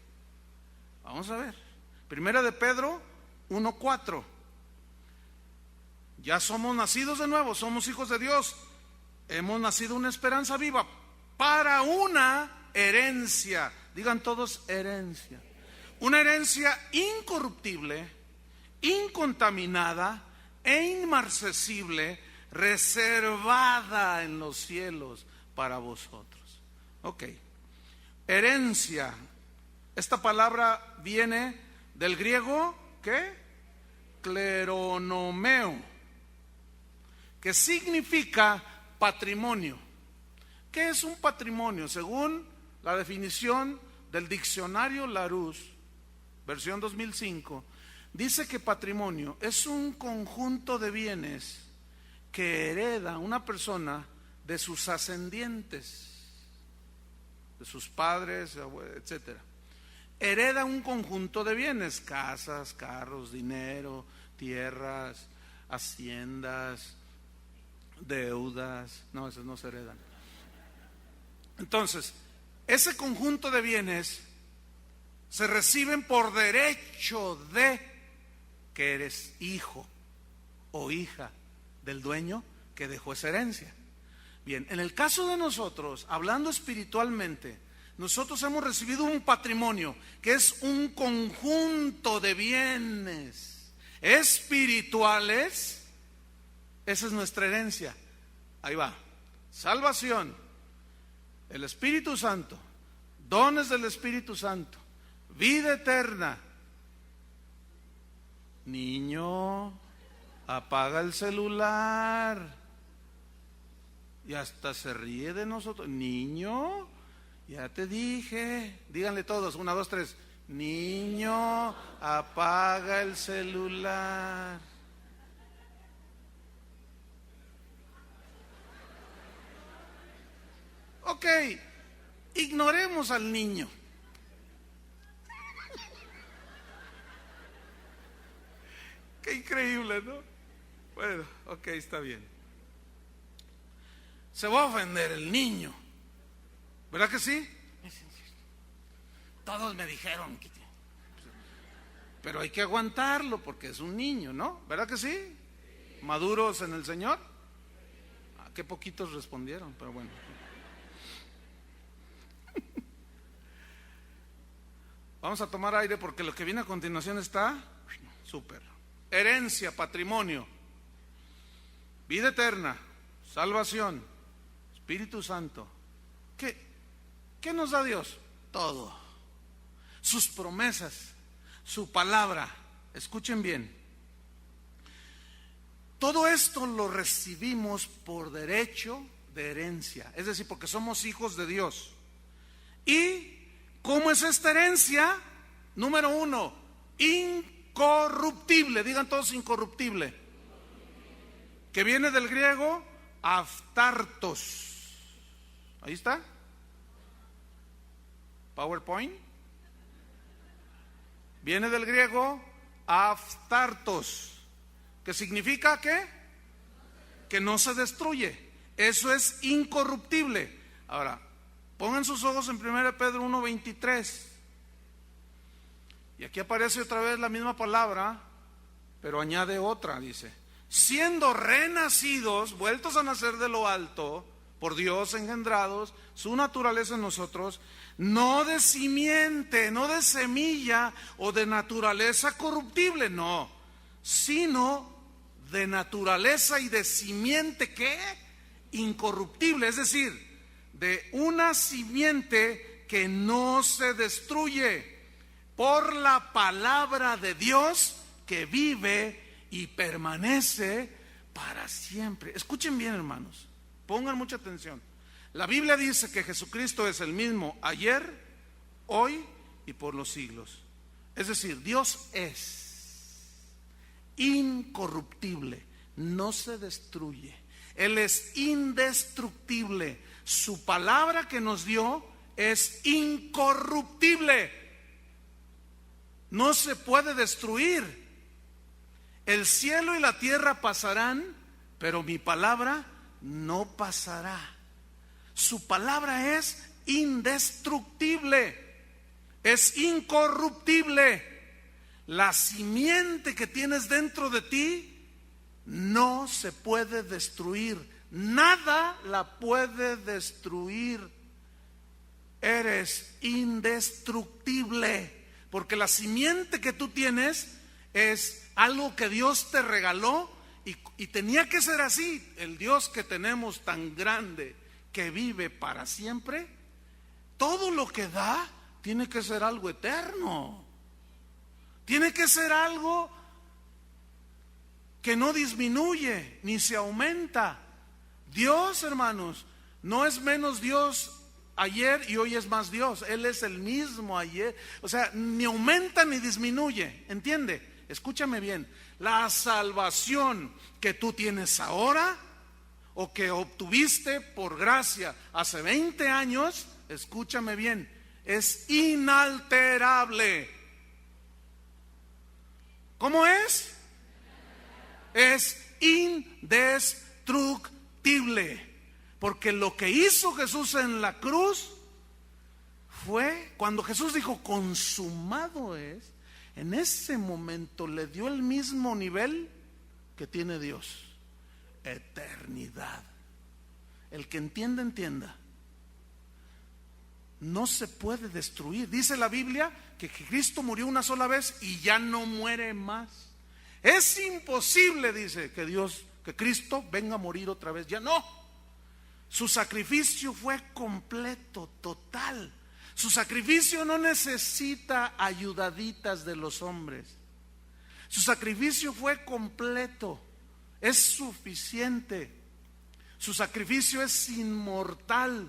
Vamos a ver. Primera de Pedro 1:4. Ya somos nacidos de nuevo, somos hijos de Dios. Hemos nacido una esperanza viva para una herencia. Digan todos herencia. Una herencia incorruptible, incontaminada e inmarcesible, reservada en los cielos para vosotros. Ok. Herencia. Esta palabra viene del griego, ¿qué? Kleronomeo, que significa patrimonio. ¿Qué es un patrimonio? Según la definición del diccionario Larousse, versión 2005, dice que patrimonio es un conjunto de bienes que hereda una persona de sus ascendientes, de sus padres, etcétera. Hereda un conjunto de bienes: casas, carros, dinero, tierras, haciendas, deudas. No, esos no se heredan. Entonces, ese conjunto de bienes se reciben por derecho de que eres hijo o hija del dueño que dejó esa herencia. Bien, en el caso de nosotros, hablando espiritualmente, nosotros hemos recibido un patrimonio que es un conjunto de bienes espirituales. Esa es nuestra herencia. Ahí va: salvación, el Espíritu Santo, dones del Espíritu Santo, vida eterna. Niño, apaga el celular. Y hasta se ríe de nosotros. Niño, ya te dije. Díganle todos, 1, 2, 3. Niño, apaga el celular. Ok, ignoremos al niño. Qué increíble, ¿no? Bueno, ok, está bien. Se va a ofender el niño, ¿verdad que sí? Todos me dijeron que... Pero hay que aguantarlo porque es un niño, ¿no? ¿Verdad que sí? ¿Maduros en el Señor? Qué poquitos respondieron, pero bueno. Vamos a tomar aire porque lo que viene a continuación está súper. Herencia, patrimonio, vida eterna, salvación, Espíritu Santo. ¿Qué nos da Dios? Todo. Sus promesas, su palabra. Escuchen bien. Todo esto lo recibimos por derecho de herencia, es decir, porque somos hijos de Dios. ¿Y cómo es esta herencia? Número 1, incorruptible. Digan todos incorruptible. Que viene del griego aftartos. Ahí está. PowerPoint. Viene del griego aftartos, que significa ¿qué? Que no se destruye. Eso es incorruptible. Ahora, pongan sus ojos en 1 Pedro 1:23. Y aquí aparece otra vez la misma palabra, pero añade otra, dice: siendo renacidos, vueltos a nacer de lo alto, por Dios engendrados, su naturaleza en nosotros, no de simiente, no de semilla o de naturaleza corruptible, no, sino de naturaleza y de simiente, ¿qué? Incorruptible, es decir, de una simiente que no se destruye, por la palabra de Dios que vive y permanece para siempre. Escuchen bien, hermanos, pongan mucha atención. La Biblia dice que Jesucristo es el mismo ayer, hoy y por los siglos. Es decir, Dios es incorruptible, no se destruye. Él es indestructible. Su palabra que nos dio es incorruptible. No se puede destruir. El cielo y la tierra pasarán, pero mi palabra no pasará. Su palabra es indestructible, es incorruptible. la simiente que tienes dentro de ti no se puede destruir. Nada la puede destruir. Eres indestructible, porque la simiente que tú tienes es algo que Dios te regaló y tenía que ser así. El Dios que tenemos tan grande, que vive para siempre, todo lo que da tiene que ser algo eterno. Tiene que ser algo que no disminuye ni se aumenta. Dios, hermanos, no es menos Dios ayer y hoy es más Dios. Él es el mismo ayer. O sea, ni aumenta ni disminuye. ¿Entiende? Escúchame bien. La salvación que tú tienes ahora o que obtuviste por gracia hace 20 años, escúchame bien, es inalterable. ¿Cómo es? Es indestructible. Porque lo que hizo Jesús en la cruz fue, cuando Jesús dijo consumado es, en ese momento le dio el mismo nivel que tiene Dios: eternidad. El que entienda, entienda. No se puede destruir. Dice la Biblia que Cristo murió una sola vez y ya no muere más. Es imposible, dice, que Cristo venga a morir otra vez. Ya no. Su sacrificio fue completo, total. Su sacrificio no necesita ayudaditas de los hombres. Su sacrificio fue completo, es suficiente. Su sacrificio es inmortal.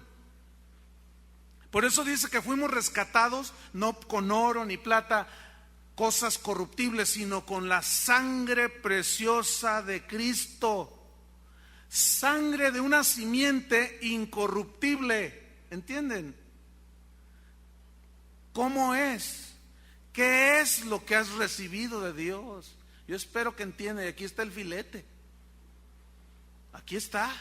Por eso dice que fuimos rescatados no con oro ni plata, cosas corruptibles, sino con la sangre preciosa de Cristo. Sangre de una simiente incorruptible. ¿Entienden? ¿Cómo es? ¿Qué es lo que has recibido de Dios? Yo espero que entiendan. Aquí está el filete. Aquí está.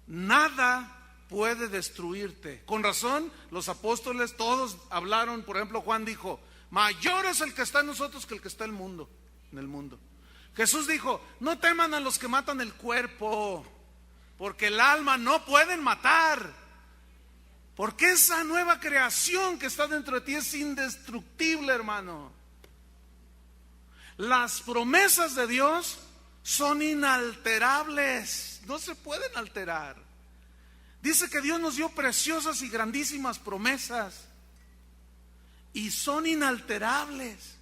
Nada puede destruirte. Con razón, los apóstoles todos hablaron. Por ejemplo, Juan dijo: mayor es el que está en nosotros que el que está en el mundo. Jesús dijo: no teman a los que matan el cuerpo, porque el alma no pueden matar, porque esa nueva creación que está dentro de ti es indestructible, hermano. Las promesas de Dios son inalterables, no se pueden alterar. Dice que Dios nos dio preciosas y grandísimas promesas y son inalterables,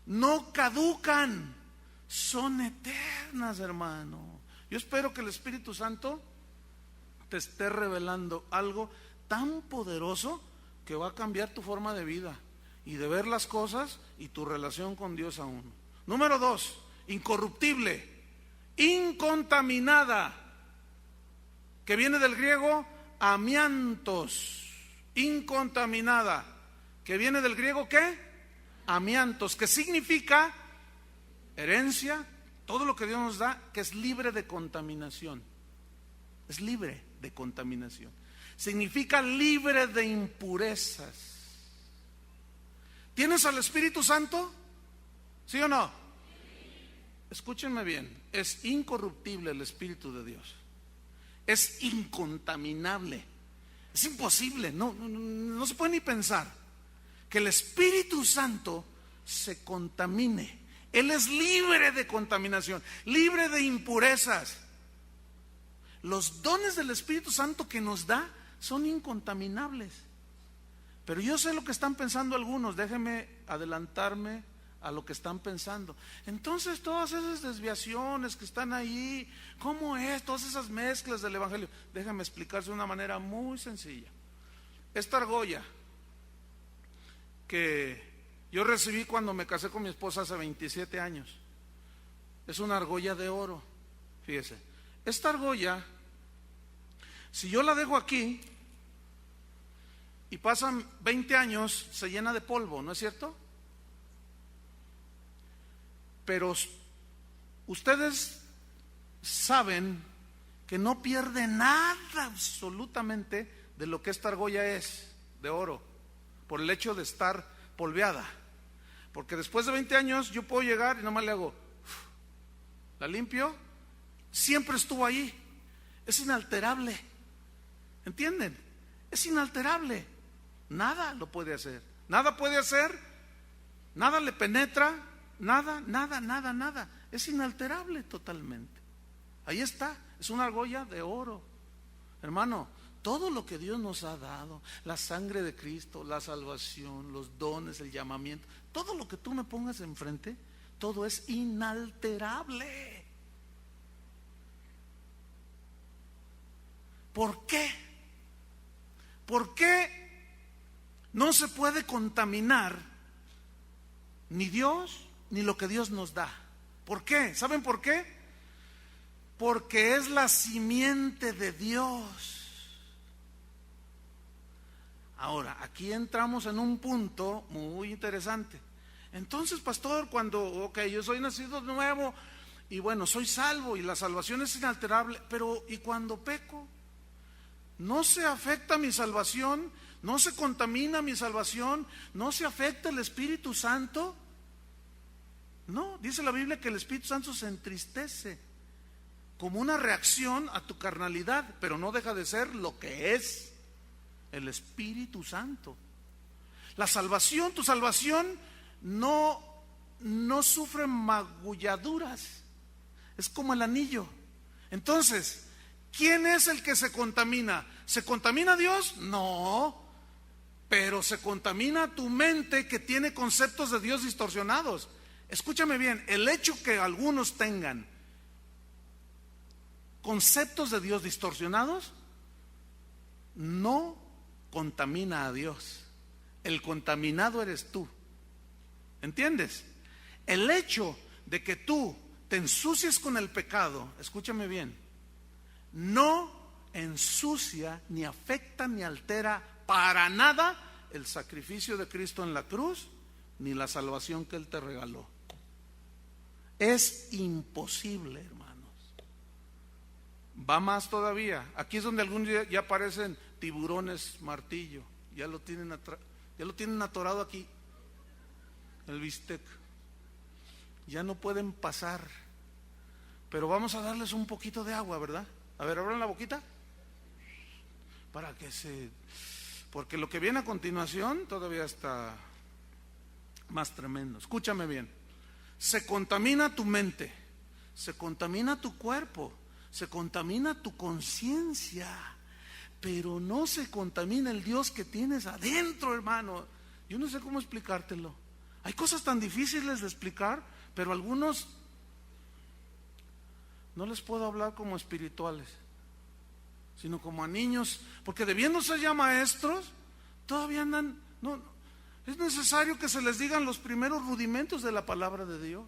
no caducan, son eternas, hermano. Yo espero que el Espíritu Santo te esté revelando algo tan poderoso que va a cambiar tu forma de vida y de ver las cosas y tu relación con Dios aún. Número 2, incorruptible, incontaminada, que viene del griego amiantos. Incontaminada, que viene del griego ¿qué? Amiantos, que significa herencia, todo lo que Dios nos da, que es libre de contaminación. Es libre de contaminación. Significa libre de impurezas. ¿Tienes al Espíritu Santo? ¿Sí o no? Escúchenme bien, es incorruptible el Espíritu de Dios. Es incontaminable. Es imposible, no se puede ni pensar que el Espíritu Santo se contamine. Él es libre de contaminación, libre de impurezas. Los dones del Espíritu Santo que nos da son incontaminables. Pero yo sé lo que están pensando algunos. Déjenme adelantarme a lo que están pensando. Entonces todas esas desviaciones que están ahí, ¿cómo es? Todas esas mezclas del evangelio. Déjame explicarse de una manera muy sencilla. Esta argolla que yo recibí cuando me casé con mi esposa hace 27 años es una argolla de oro. Fíjese, esta argolla, si yo la dejo aquí y pasan 20 años, se llena de polvo, ¿no es cierto? Pero ustedes saben que no pierde nada absolutamente de lo que esta argolla es, de oro. por el hecho de estar polveada. Porque después de 20 años yo puedo llegar y nomás le hago, la limpio, siempre estuvo ahí, es inalterable. ¿Entienden? Es inalterable. Nada lo puede hacer. Nada puede hacer, nada le penetra, nada. Es inalterable totalmente. Ahí está, es una argolla de oro. Hermano, todo lo que Dios nos ha dado, la sangre de Cristo, la salvación, los dones, el llamamiento, todo lo que tú me pongas enfrente, todo es inalterable. ¿Por qué? ¿Por qué no se puede contaminar ni Dios ni lo que Dios nos da? ¿Por qué? ¿Saben por qué? Porque es la simiente de Dios. Ahora, aquí entramos en un punto muy interesante. Entonces, pastor, cuando, yo soy nacido de nuevo y bueno, soy salvo y la salvación es inalterable, pero ¿y cuando peco? ¿No se afecta mi salvación? ¿No se contamina mi salvación? ¿No se afecta el Espíritu Santo? No, dice la Biblia que el Espíritu Santo se entristece como una reacción a tu carnalidad, pero no deja de ser lo que es el Espíritu Santo. La salvación, tu salvación no sufre magulladuras, es como el anillo. Entonces, ¿quién es el que se contamina? ¿Se contamina Dios? No, pero se contamina tu mente que tiene conceptos de Dios distorsionados. Escúchame bien, el hecho que algunos tengan conceptos de Dios distorsionados no contamina a Dios. El contaminado eres tú. ¿Entiendes? El hecho de que tú te ensucies con el pecado, escúchame bien, no ensucia, ni afecta, ni altera para nada el sacrificio de Cristo en la cruz, ni la salvación que Él te regaló. Es imposible, hermanos. Va más todavía. Aquí es donde algún día ya aparecen tiburones martillo. Ya lo tienen atorado aquí, el bistec. Ya no pueden pasar. Pero vamos a darles un poquito de agua, ¿verdad? A ver, abran la boquita. Porque lo que viene a continuación todavía está más tremendo. Escúchame bien. Se contamina tu mente, se contamina tu cuerpo, se contamina tu conciencia, pero no se contamina el Dios que tienes adentro, hermano. Yo no sé cómo explicártelo. Hay cosas tan difíciles de explicar, pero algunos no les puedo hablar como espirituales, sino como a niños, porque debiendo ser ya maestros, todavía andan, no. Es necesario que se les digan los primeros rudimentos de la palabra de Dios.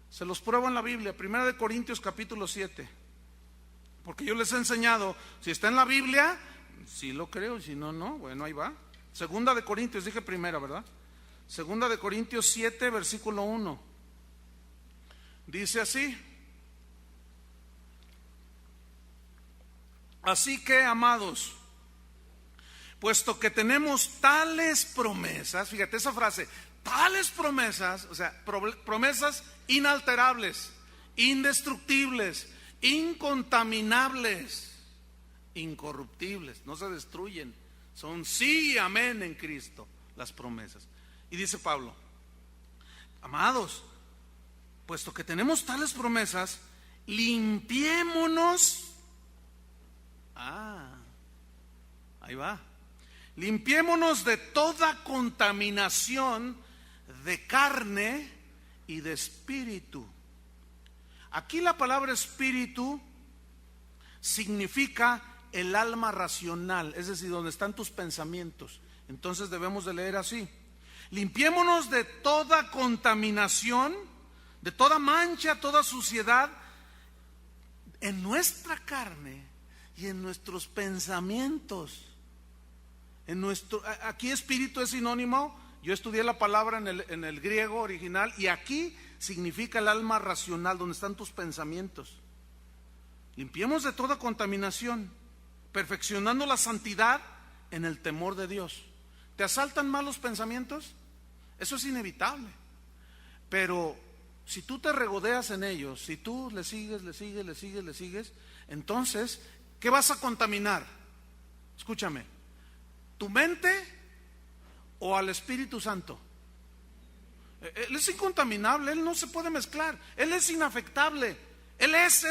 Se los pruebo en la Biblia, 1 Corintios capítulo 7. Porque yo les he enseñado, si está en la Biblia, sí lo creo, y si no, no, bueno, ahí va. 2 Corintios, dije primera, ¿verdad? 2 Corintios 7, versículo 1. Dice así: así que, amados, puesto que tenemos tales promesas, fíjate esa frase, tales promesas, o sea, promesas inalterables, indestructibles, incontaminables, incorruptibles, no se destruyen, son sí y amén en Cristo las promesas. Y dice Pablo: amados, puesto que tenemos tales promesas, limpiémonos. Ahí va. Limpiémonos de toda contaminación de carne y de espíritu. Aquí la palabra espíritu significa el alma racional, es decir, donde están tus pensamientos. Entonces debemos de leer así: limpiémonos de toda contaminación, de toda mancha, toda suciedad en nuestra carne y en nuestros pensamientos. Aquí espíritu es sinónimo, yo estudié la palabra en el griego original, y aquí significa el alma racional, donde están tus pensamientos. Limpiemos de toda contaminación, perfeccionando la santidad en el temor de Dios. ¿Te asaltan malos pensamientos? Eso es inevitable. Pero si tú te regodeas en ellos, si tú le sigues, entonces, ¿qué vas a contaminar? Escúchame, ¿tu mente o al Espíritu Santo? Él es incontaminable, Él no se puede mezclar, Él es inafectable, Él es.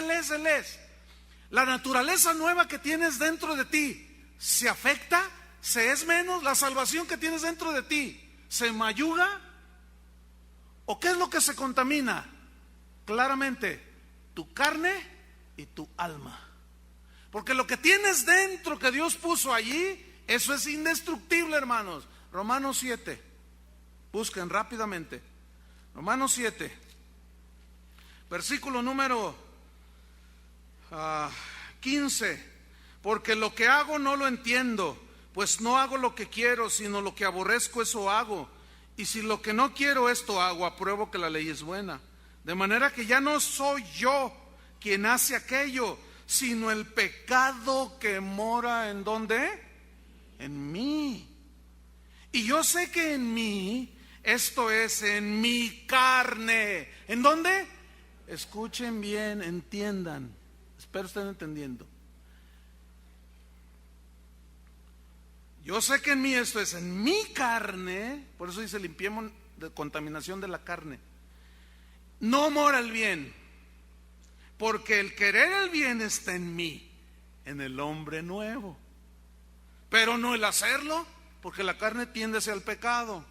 La naturaleza nueva que tienes dentro de ti se afecta, se es menos. La salvación que tienes dentro de ti se mayuga. ¿O qué es lo que se contamina? Claramente, tu carne y tu alma. Porque lo que tienes dentro que Dios puso allí, eso es indestructible, hermanos. Romanos 7. Busquen rápidamente. Romanos 7. Versículo número 15. Porque lo que hago no lo entiendo, pues no hago lo que quiero, sino lo que aborrezco, eso hago. Y si lo que no quiero esto hago, apruebo que la ley es buena. De manera que ya no soy yo quien hace aquello, sino el pecado que mora ¿en dónde? En mí. Y yo sé que en mí, esto es, en mi carne. ¿En dónde? Escuchen bien, entiendan. Espero estén entendiendo. Yo sé que en mí, esto es, en mi carne, por eso dice limpiemos de contaminación de la carne. No mora el bien, porque el querer el bien está en mí, en el hombre nuevo. Pero no el hacerlo, porque la carne tiende hacia el pecado.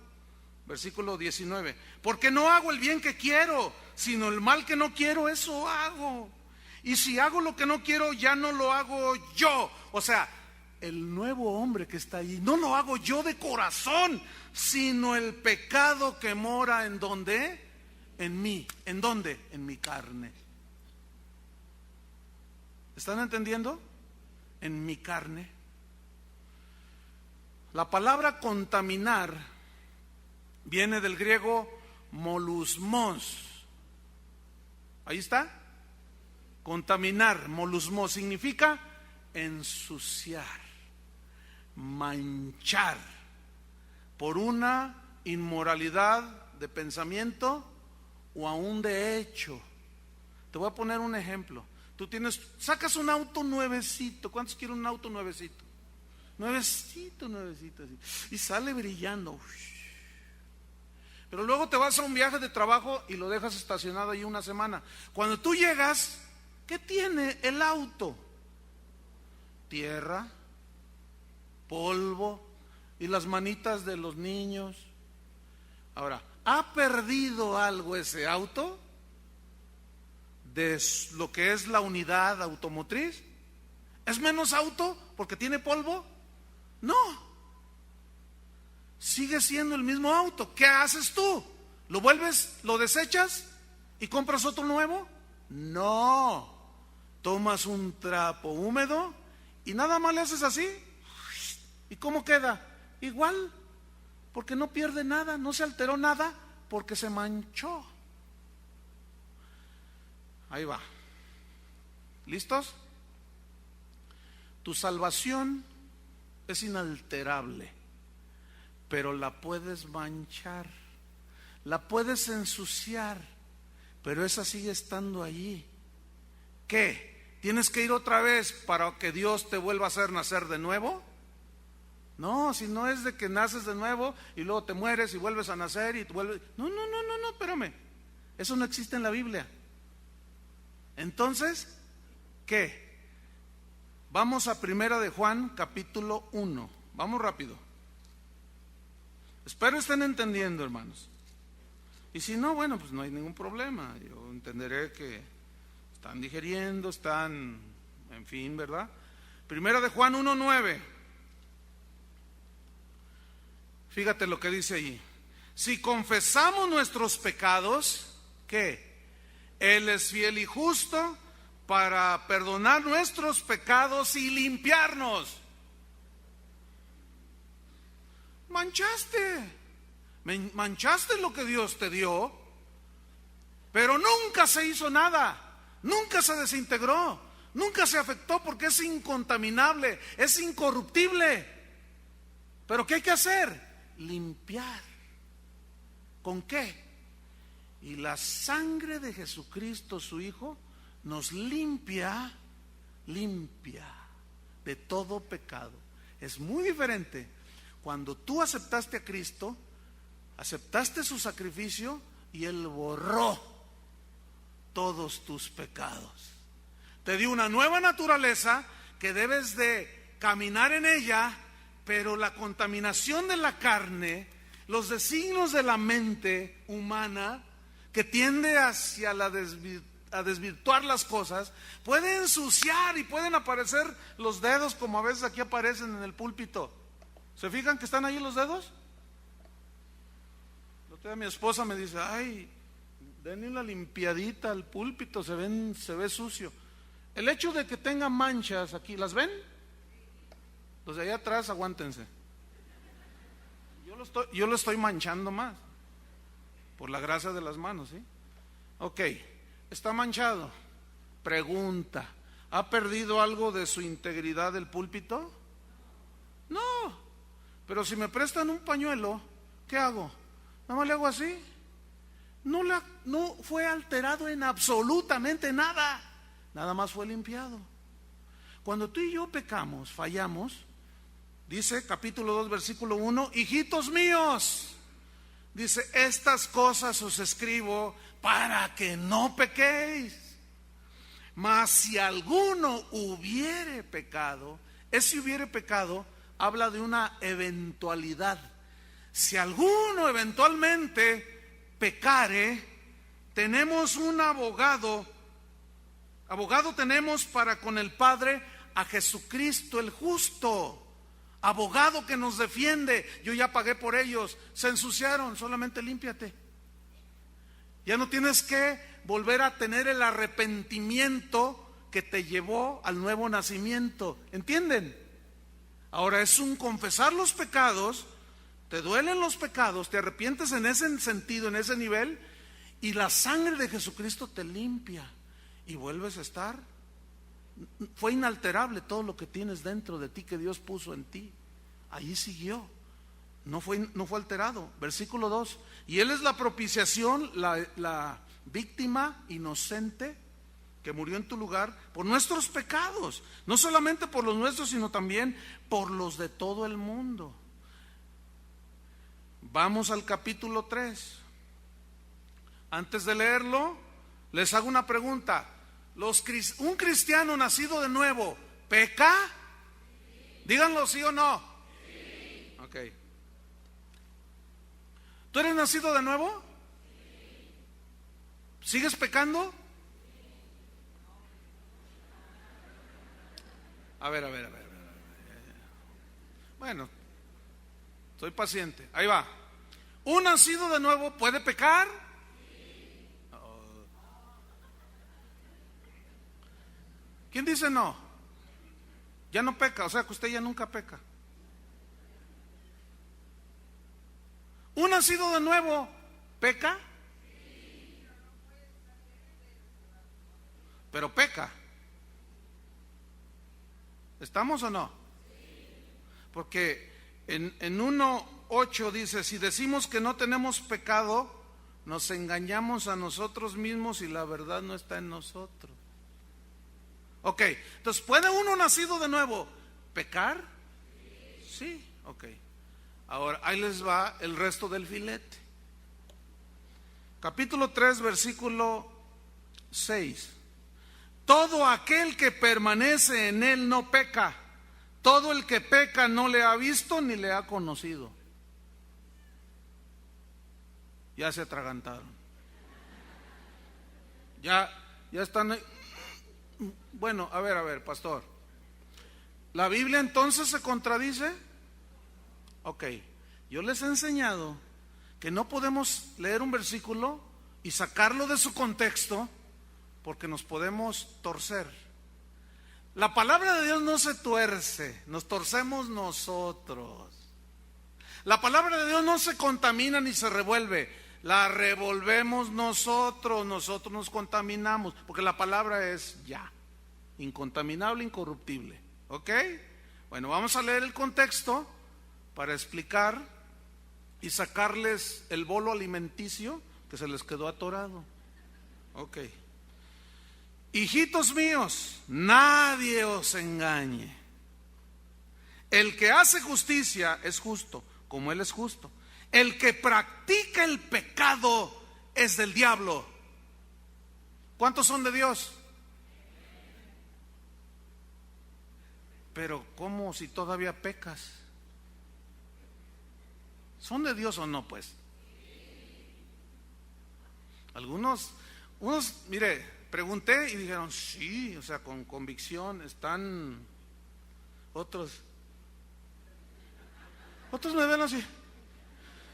Versículo 19. Porque no hago el bien que quiero, sino el mal que no quiero, eso hago. Y si hago lo que no quiero, ya no lo hago yo. O sea, el nuevo hombre que está ahí, no lo hago yo de corazón, sino el pecado que mora ¿en dónde? En mí. ¿En dónde? En mi carne. ¿Están entendiendo? En mi carne. La palabra contaminar viene del griego molusmos. Ahí está. Contaminar, molusmos, significa ensuciar, manchar por una inmoralidad de pensamiento o aún de hecho. Te voy a poner un ejemplo. Tú sacas un auto nuevecito. ¿Cuántos quieren un auto nuevecito? Nuevecito, así. Y sale brillando. Pero luego te vas a un viaje de trabajo y lo dejas estacionado ahí una semana. Cuando tú llegas, ¿qué tiene el auto? Tierra, polvo y las manitas de los niños. Ahora, ¿ha perdido algo ese auto de lo que es la unidad automotriz? ¿Es menos auto porque tiene polvo? No. Sigue siendo el mismo auto. ¿Qué haces tú? ¿Lo vuelves, lo desechas y compras otro nuevo? No. Tomas un trapo húmedo y nada más le haces así. ¿Y cómo queda? Igual, porque no pierde nada, no se alteró nada, porque se manchó. Ahí va. ¿Listos? Tu salvación es inalterable, pero la puedes manchar, la puedes ensuciar, pero esa sigue estando allí. ¿Qué? ¿Tienes que ir otra vez para que Dios te vuelva a hacer nacer de nuevo? No, si no es de que naces de nuevo y luego te mueres y vuelves a nacer y vuelves. No, espérame. Eso no existe en la Biblia. Entonces, ¿qué? Vamos a Primera de Juan, capítulo 1. Vamos rápido. Espero estén entendiendo, hermanos. Y si no, bueno, pues no hay ningún problema. Yo entenderé que están digeriendo, están, en fin, ¿verdad? Primera de Juan 1:9. Fíjate lo que dice allí. Si confesamos nuestros pecados, ¿qué? Él es fiel y justo para perdonar nuestros pecados y limpiarnos. Manchaste lo que Dios te dio, pero nunca se hizo nada, nunca se desintegró, nunca se afectó porque es incontaminable, es incorruptible. Pero ¿qué hay que hacer? Limpiar. ¿Con qué? Y la sangre de Jesucristo, su Hijo, nos limpia de todo pecado. Es muy diferente cuando tú aceptaste a Cristo, aceptaste su sacrificio y Él borró todos tus pecados. Te dio una nueva naturaleza que debes de caminar en ella, pero la contaminación de la carne, los designios de la mente humana que tiende hacia a desvirtuar las cosas, puede ensuciar y pueden aparecer los dedos como a veces aquí aparecen en el púlpito. ¿Se fijan que están ahí los dedos? Mi esposa me dice, ay, denle una limpiadita al púlpito, se ve sucio. El hecho de que tenga manchas aquí, ¿las ven? Los de allá atrás, aguántense. Yo lo estoy manchando más, por la gracia de las manos, ¿sí? Ok, está manchado. Pregunta, ¿ha perdido algo de su integridad el púlpito? No, pero si me prestan un pañuelo, ¿qué hago? Nada más le hago así. No fue alterado en absolutamente nada. Nada más fue limpiado. Cuando tú y yo pecamos, fallamos, dice capítulo 2 versículo 1, hijitos míos, dice, estas cosas os escribo para que no pequéis. Mas si alguno hubiere pecado, ese hubiere pecado habla de una eventualidad. Si alguno eventualmente pecare, tenemos un abogado tenemos para con el Padre a Jesucristo el justo, abogado que nos defiende. Yo ya pagué por ellos, se ensuciaron, solamente límpiate. Ya no tienes que volver a tener el arrepentimiento que te llevó al nuevo nacimiento, ¿entienden? Ahora es un confesar los pecados. Te duelen los pecados, te arrepientes en ese sentido, en ese nivel, y la sangre de Jesucristo te limpia y vuelves a estar. Fue inalterable todo lo que tienes dentro de ti que Dios puso en ti. Allí siguió, no fue alterado. Versículo 2, y Él es la propiciación, la víctima inocente que murió en tu lugar por nuestros pecados, no solamente por los nuestros, sino también por los de todo el mundo. Vamos al capítulo 3. Antes de leerlo, les hago una pregunta. ¿Un cristiano nacido de nuevo peca? Díganlo sí o no. Sí. Ok. ¿Tú eres nacido de nuevo? ¿Sigues pecando? A ver. Bueno, soy paciente. Ahí va. ¿Un nacido de nuevo puede pecar? ¿Quién dice no? Ya no peca, o sea que usted ya nunca peca. ¿Un nacido de nuevo peca? Pero peca. ¿Estamos o no? Porque en 1:8 dice, si decimos que no tenemos pecado, nos engañamos a nosotros mismos y la verdad no está en nosotros. Ok, entonces, ¿puede uno nacido de nuevo pecar? Sí, ok. Ahora, ahí les va el resto del filete. Capítulo 3, versículo 6. Todo aquel que permanece en él no peca. Todo el que peca no le ha visto ni le ha conocido. Ya se atragantaron. Ya están. Bueno, a ver, pastor. ¿La Biblia entonces se contradice? Ok, yo les he enseñado que no podemos leer un versículo y sacarlo de su contexto porque nos podemos torcer. La palabra de Dios no se tuerce, nos torcemos nosotros. La palabra de Dios no se contamina ni se revuelve, la revolvemos nosotros nos contaminamos, porque la palabra es ya, incontaminable, incorruptible. ¿Ok? Bueno, vamos a leer el contexto para explicar y sacarles el bolo alimenticio que se les quedó atorado. Ok. Hijitos míos, nadie os engañe. El que hace justicia es justo, como Él es justo. El que practica el pecado es del diablo. ¿Cuántos son de Dios? Pero ¿cómo si todavía pecas? ¿Son de Dios o no, pues? Unos, mire, pregunté y dijeron sí, o sea, con convicción. Están otros me ven así.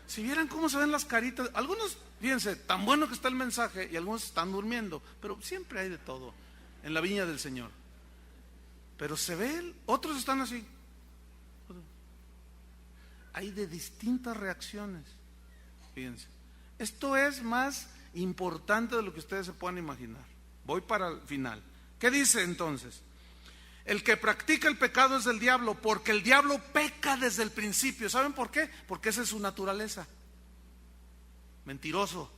Si vieran cómo se ven las caritas, algunos, fíjense, tan bueno que está el mensaje, y algunos están durmiendo, pero siempre hay de todo en la viña del Señor. Pero se ven, otros están así. Hay de distintas reacciones. Fíjense, esto es más importante de lo que ustedes se puedan imaginar. Voy para el final. ¿Qué dice entonces? El que practica el pecado es del diablo, porque el diablo peca desde el principio. ¿Saben por qué? Porque esa es su naturaleza. Mentiroso,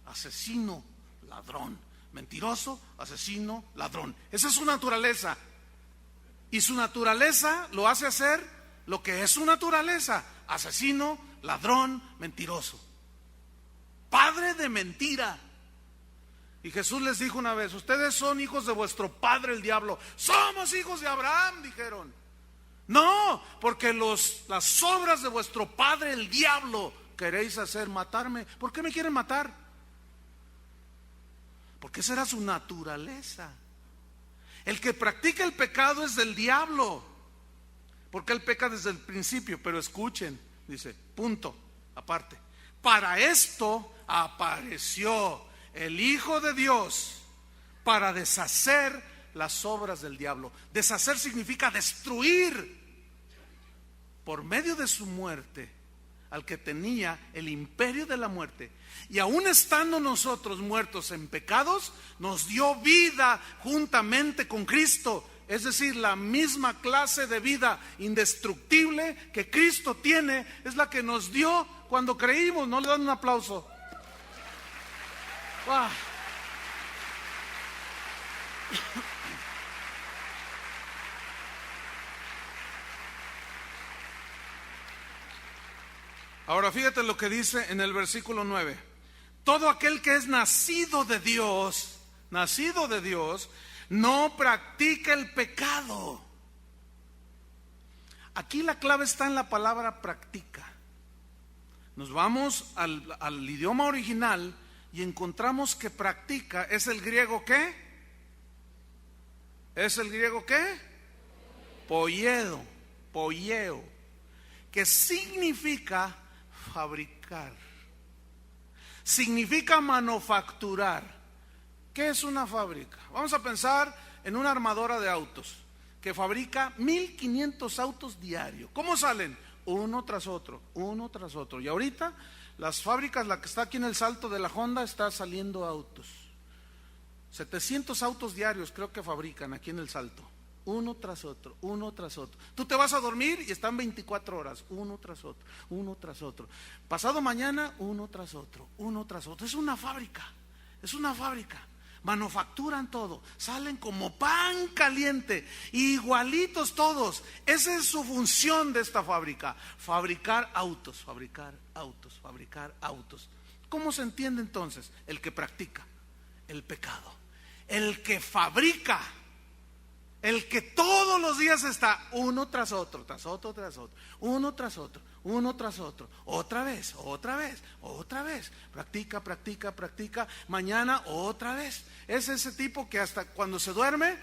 asesino, ladrón. Mentiroso, asesino, ladrón. Esa es su naturaleza. Y su naturaleza lo hace hacer lo que es su naturaleza: asesino, ladrón, mentiroso, padre de mentira. Y Jesús les dijo una vez: ustedes son hijos de vuestro padre el diablo. Somos hijos de Abraham, dijeron. No, porque las obras de vuestro padre el diablo queréis hacer, matarme. ¿Por qué me quieren matar? Porque esa era su naturaleza. El que practica el pecado es del diablo, porque él peca desde el principio. Pero escuchen, dice, punto, aparte. Para esto apareció el Hijo de Dios, para deshacer las obras del diablo. Deshacer significa destruir, por medio de su muerte, al que tenía el imperio de la muerte. Y aún estando nosotros muertos en pecados, nos dio vida juntamente con Cristo. Es decir, la misma clase de vida indestructible que Cristo tiene es la que nos dio cuando creímos. ¿No le dan un aplauso? ¡Wow! Ahora fíjate lo que dice en el versículo 9. Todo aquel que es nacido de Dios, no practica el pecado. Aquí la clave está en la palabra practica. Nos vamos al idioma original y encontramos que practica es el griego ¿qué? ¿Es el griego qué? Poieo, que significa fabricar, significa manufacturar. ¿Qué es una fábrica? Vamos a pensar en una armadora de autos que fabrica 1500 autos diarios. ¿Cómo salen? Uno tras otro. Y ahorita las fábricas, la que está aquí en el Salto de la Honda, está saliendo autos. 700 autos diarios creo que fabrican aquí en el Salto. Uno tras otro. Tú te vas a dormir y están 24 horas, uno tras otro. Pasado mañana, uno tras otro. Es una fábrica. Manufacturan todo, salen como pan caliente, igualitos todos. Esa es su función de esta fábrica: fabricar autos. ¿Cómo se entiende entonces? El que practica el pecado, el que fabrica, el que todos los días está uno tras otro, uno tras otro, otra vez, practica, mañana otra vez. Es ese tipo que hasta cuando se duerme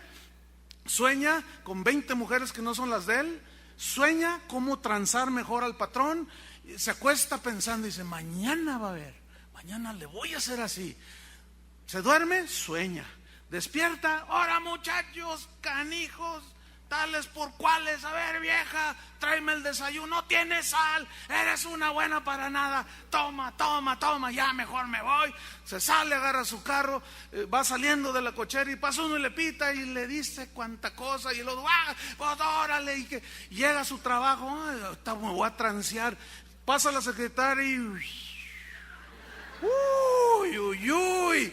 sueña con 20 mujeres que no son las de él, sueña cómo transar mejor al patrón, se acuesta pensando y dice: mañana va a haber, mañana le voy a hacer así. Se duerme, sueña. Despierta: ahora muchachos, canijos, tales por cuales. A ver, vieja, tráeme el desayuno. No tienes sal, eres una buena para nada. Toma, toma, toma, ya mejor me voy. Se sale, agarra su carro, va saliendo de la cochera y pasa uno y le pita y le dice cuánta cosa. Y luego, pues órale, y que llega a su trabajo. Ahorita me voy a transear. Pasa la secretaria y uy, uy, uy.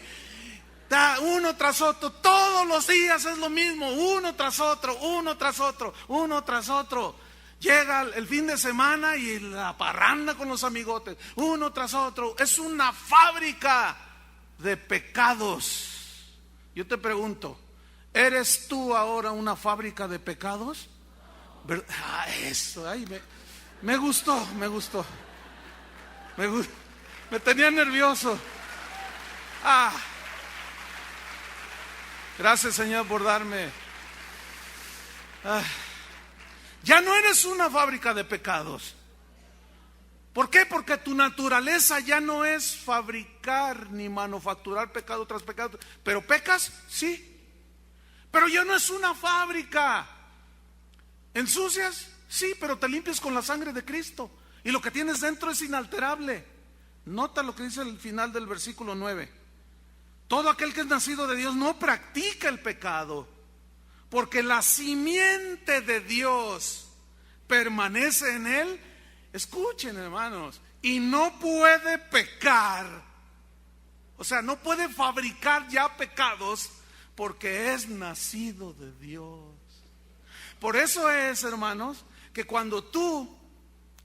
Uno tras otro, todos los días es lo mismo, uno tras otro, uno tras otro, uno tras otro. Llega el fin de semana y la parranda con los amigotes, uno tras otro. Es una fábrica de pecados. Yo te pregunto, ¿eres tú ahora una fábrica de pecados? Eso, ay, me gustó. Me tenía nervioso. Gracias, Señor, por darme. Ya no eres una fábrica de pecados. ¿Por qué? Porque tu naturaleza ya no es fabricar ni manufacturar pecado tras pecado. ¿Pero pecas? Sí. Pero ya no es una fábrica. ¿Ensucias? Sí, pero te limpias con la sangre de Cristo. Y lo que tienes dentro es inalterable. Nota lo que dice el final del versículo 9. Todo aquel que es nacido de Dios no practica el pecado, porque la simiente de Dios permanece en él. Escuchen, hermanos, y no puede pecar. O sea, no puede fabricar ya pecados porque es nacido de Dios. Por eso es, hermanos, que cuando tú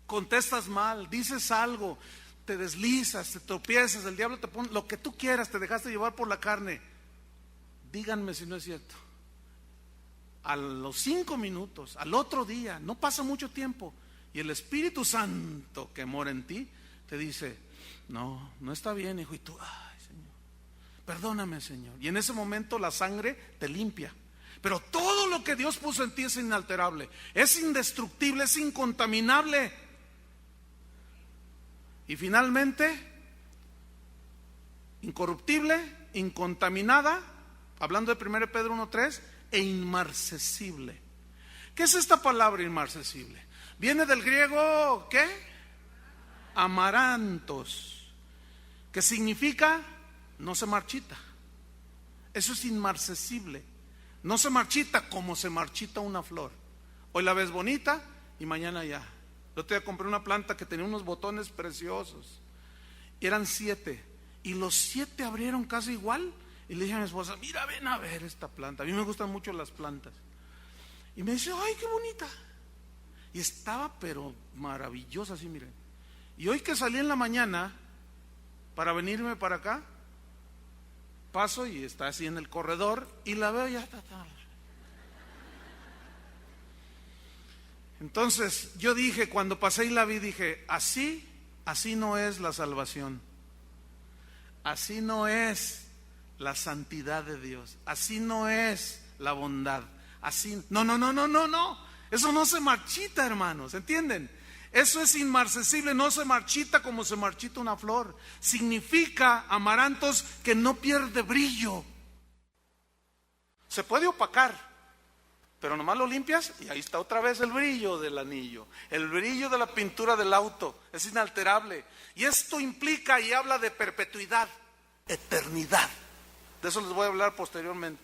contestas mal, dices algo, te deslizas, te tropiezas, el diablo te pone lo que tú quieras, te dejaste llevar por la carne. Díganme si no es cierto. A los 5 minutos, al otro día, no pasa mucho tiempo, y el Espíritu Santo que mora en ti te dice: no está bien, hijo. Y tú, ay, Señor, perdóname, Señor. Y en ese momento la sangre te limpia. Pero todo lo que Dios puso en ti es inalterable, es indestructible, es incontaminable. Y finalmente, incorruptible, incontaminada, hablando de 1 Pedro 1:3, e inmarcesible. ¿Qué es esta palabra inmarcesible? Viene del griego, ¿qué? Amarantos, que significa no se marchita. Eso es inmarcesible. No se marchita como se marchita una flor. Hoy la ves bonita y mañana ya. Yo te compré una planta que tenía unos botones preciosos. Eran 7. Y los 7 abrieron casi igual. Y le dije a mi esposa: mira, ven a ver esta planta. A mí me gustan mucho las plantas. Y me dice: ay, qué bonita. Y estaba pero maravillosa así, miren. Y hoy que salí en la mañana para venirme para acá, paso y está así en el corredor y la veo, ya está. Entonces yo dije, cuando pasé y la vi, dije: así no es la salvación, así no es la santidad de Dios, así no es la bondad, así, no, eso no se marchita, hermanos, ¿entienden? Eso es inmarcesible, no se marchita como se marchita una flor. Significa, amarantos, que no pierde brillo. Se puede opacar, pero nomás lo limpias y ahí está otra vez el brillo del anillo, el brillo de la pintura del auto, es inalterable. Y esto implica y habla de perpetuidad, eternidad. De eso les voy a hablar posteriormente.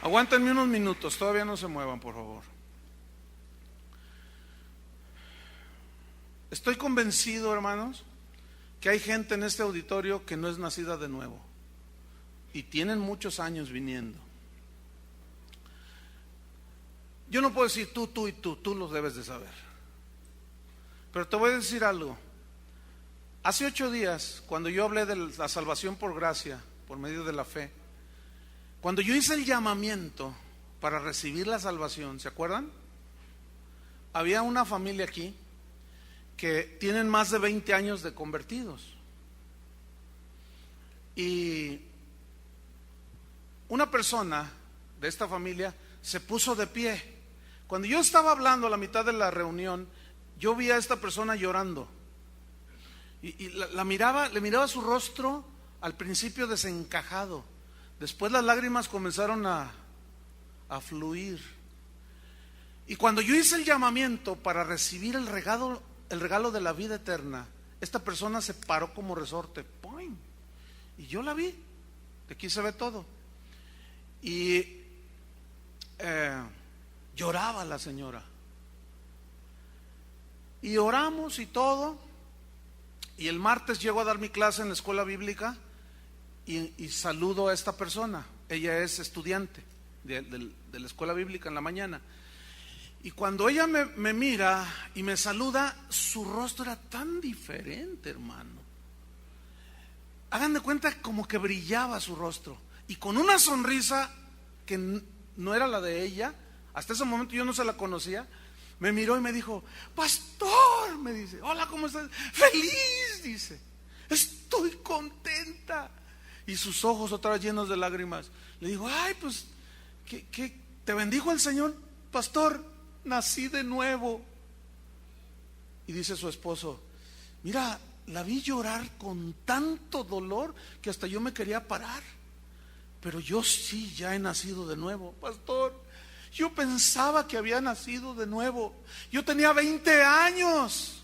Aguántenme unos minutos, todavía no se muevan, por favor. Estoy convencido, hermanos, que hay gente en este auditorio que no es nacida de nuevo y tienen muchos años viniendo. Yo no puedo decir tú y tú los debes de saber. Pero te voy a decir algo. Hace 8 días, cuando yo hablé de la salvación por gracia, por medio de la fe, cuando yo hice el llamamiento para recibir la salvación, ¿se acuerdan? Había una familia aquí que tienen más de 20 años de convertidos. Y una persona de esta familia se puso de pie. Cuando yo estaba hablando a la mitad de la reunión, yo vi a esta persona llorando. Y la miraba, le miraba su rostro al principio desencajado. Después las lágrimas comenzaron a fluir. Y cuando yo hice el llamamiento para recibir el regalo de la vida eterna, esta persona se paró como resorte. ¡Poing! Y yo la vi. De aquí se ve todo. Y lloraba la señora. Y oramos y todo. Y el martes llego a dar mi clase en la escuela bíblica y saludo a esta persona. Ella es estudiante de la escuela bíblica en la mañana. Y cuando ella me mira y me saluda, su rostro era tan diferente, hermano. Hagan de cuenta como que brillaba su rostro. Y con una sonrisa que no era la de ella. Hasta ese momento yo no se la conocía. Me miró y me dijo: pastor, me dice, hola, ¿cómo estás? Feliz, dice, estoy contenta. Y sus ojos otra vez llenos de lágrimas. Le digo: ay, pues, ¿qué te bendijo el Señor, pastor? Nací de nuevo. Y dice su esposo: mira, la vi llorar con tanto dolor que hasta yo me quería parar. Pero yo sí ya he nacido de nuevo, pastor. Yo pensaba que había nacido de nuevo. Yo tenía 20 años,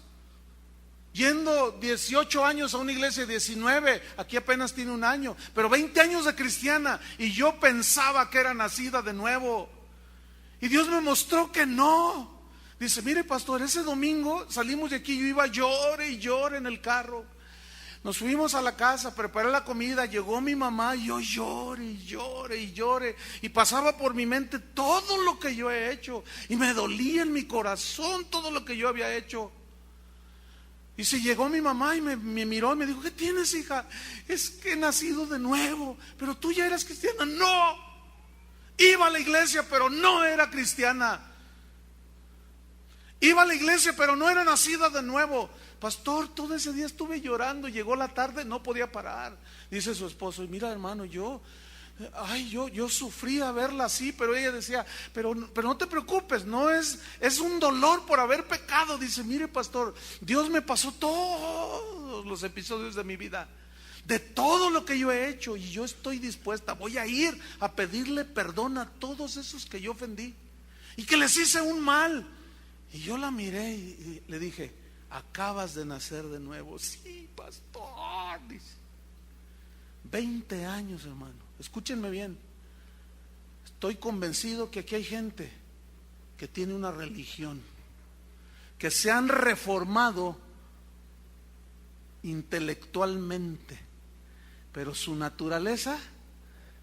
yendo 18 años a una iglesia, 19, aquí apenas tiene un año, pero 20 años de cristiana, y yo pensaba que era nacida de nuevo. Y Dios me mostró que no. Dice: mire, pastor, ese domingo salimos de aquí, yo iba llore y llore en el carro. Nos fuimos a la casa, preparé la comida, llegó mi mamá y yo llore y llore y llore. Y pasaba por mi mente todo lo que yo he hecho. Y me dolía en mi corazón todo lo que yo había hecho. Y se llegó mi mamá y me miró y me dijo: ¿qué tienes, hija? Es que he nacido de nuevo. Pero tú ya eras cristiana. No, iba a la iglesia pero no era cristiana. Iba a la iglesia pero no era nacida de nuevo. Pastor, todo ese día estuve llorando. Llegó la tarde, no podía parar. Dice su esposo: mira, hermano, yo sufría verla así. Pero ella decía: pero no te preocupes, no es un dolor por haber pecado. Dice: mire, pastor, Dios me pasó todos los episodios de mi vida, de todo lo que yo he hecho, y yo estoy dispuesta, voy a ir a pedirle perdón a todos esos que yo ofendí y que les hice un mal. Y yo la miré y le dije: acabas de nacer de nuevo. Sí, pastor, dice. 20 años, hermano. Escúchenme bien. Estoy convencido que aquí hay gente que tiene una religión, que se han reformado intelectualmente, pero su naturaleza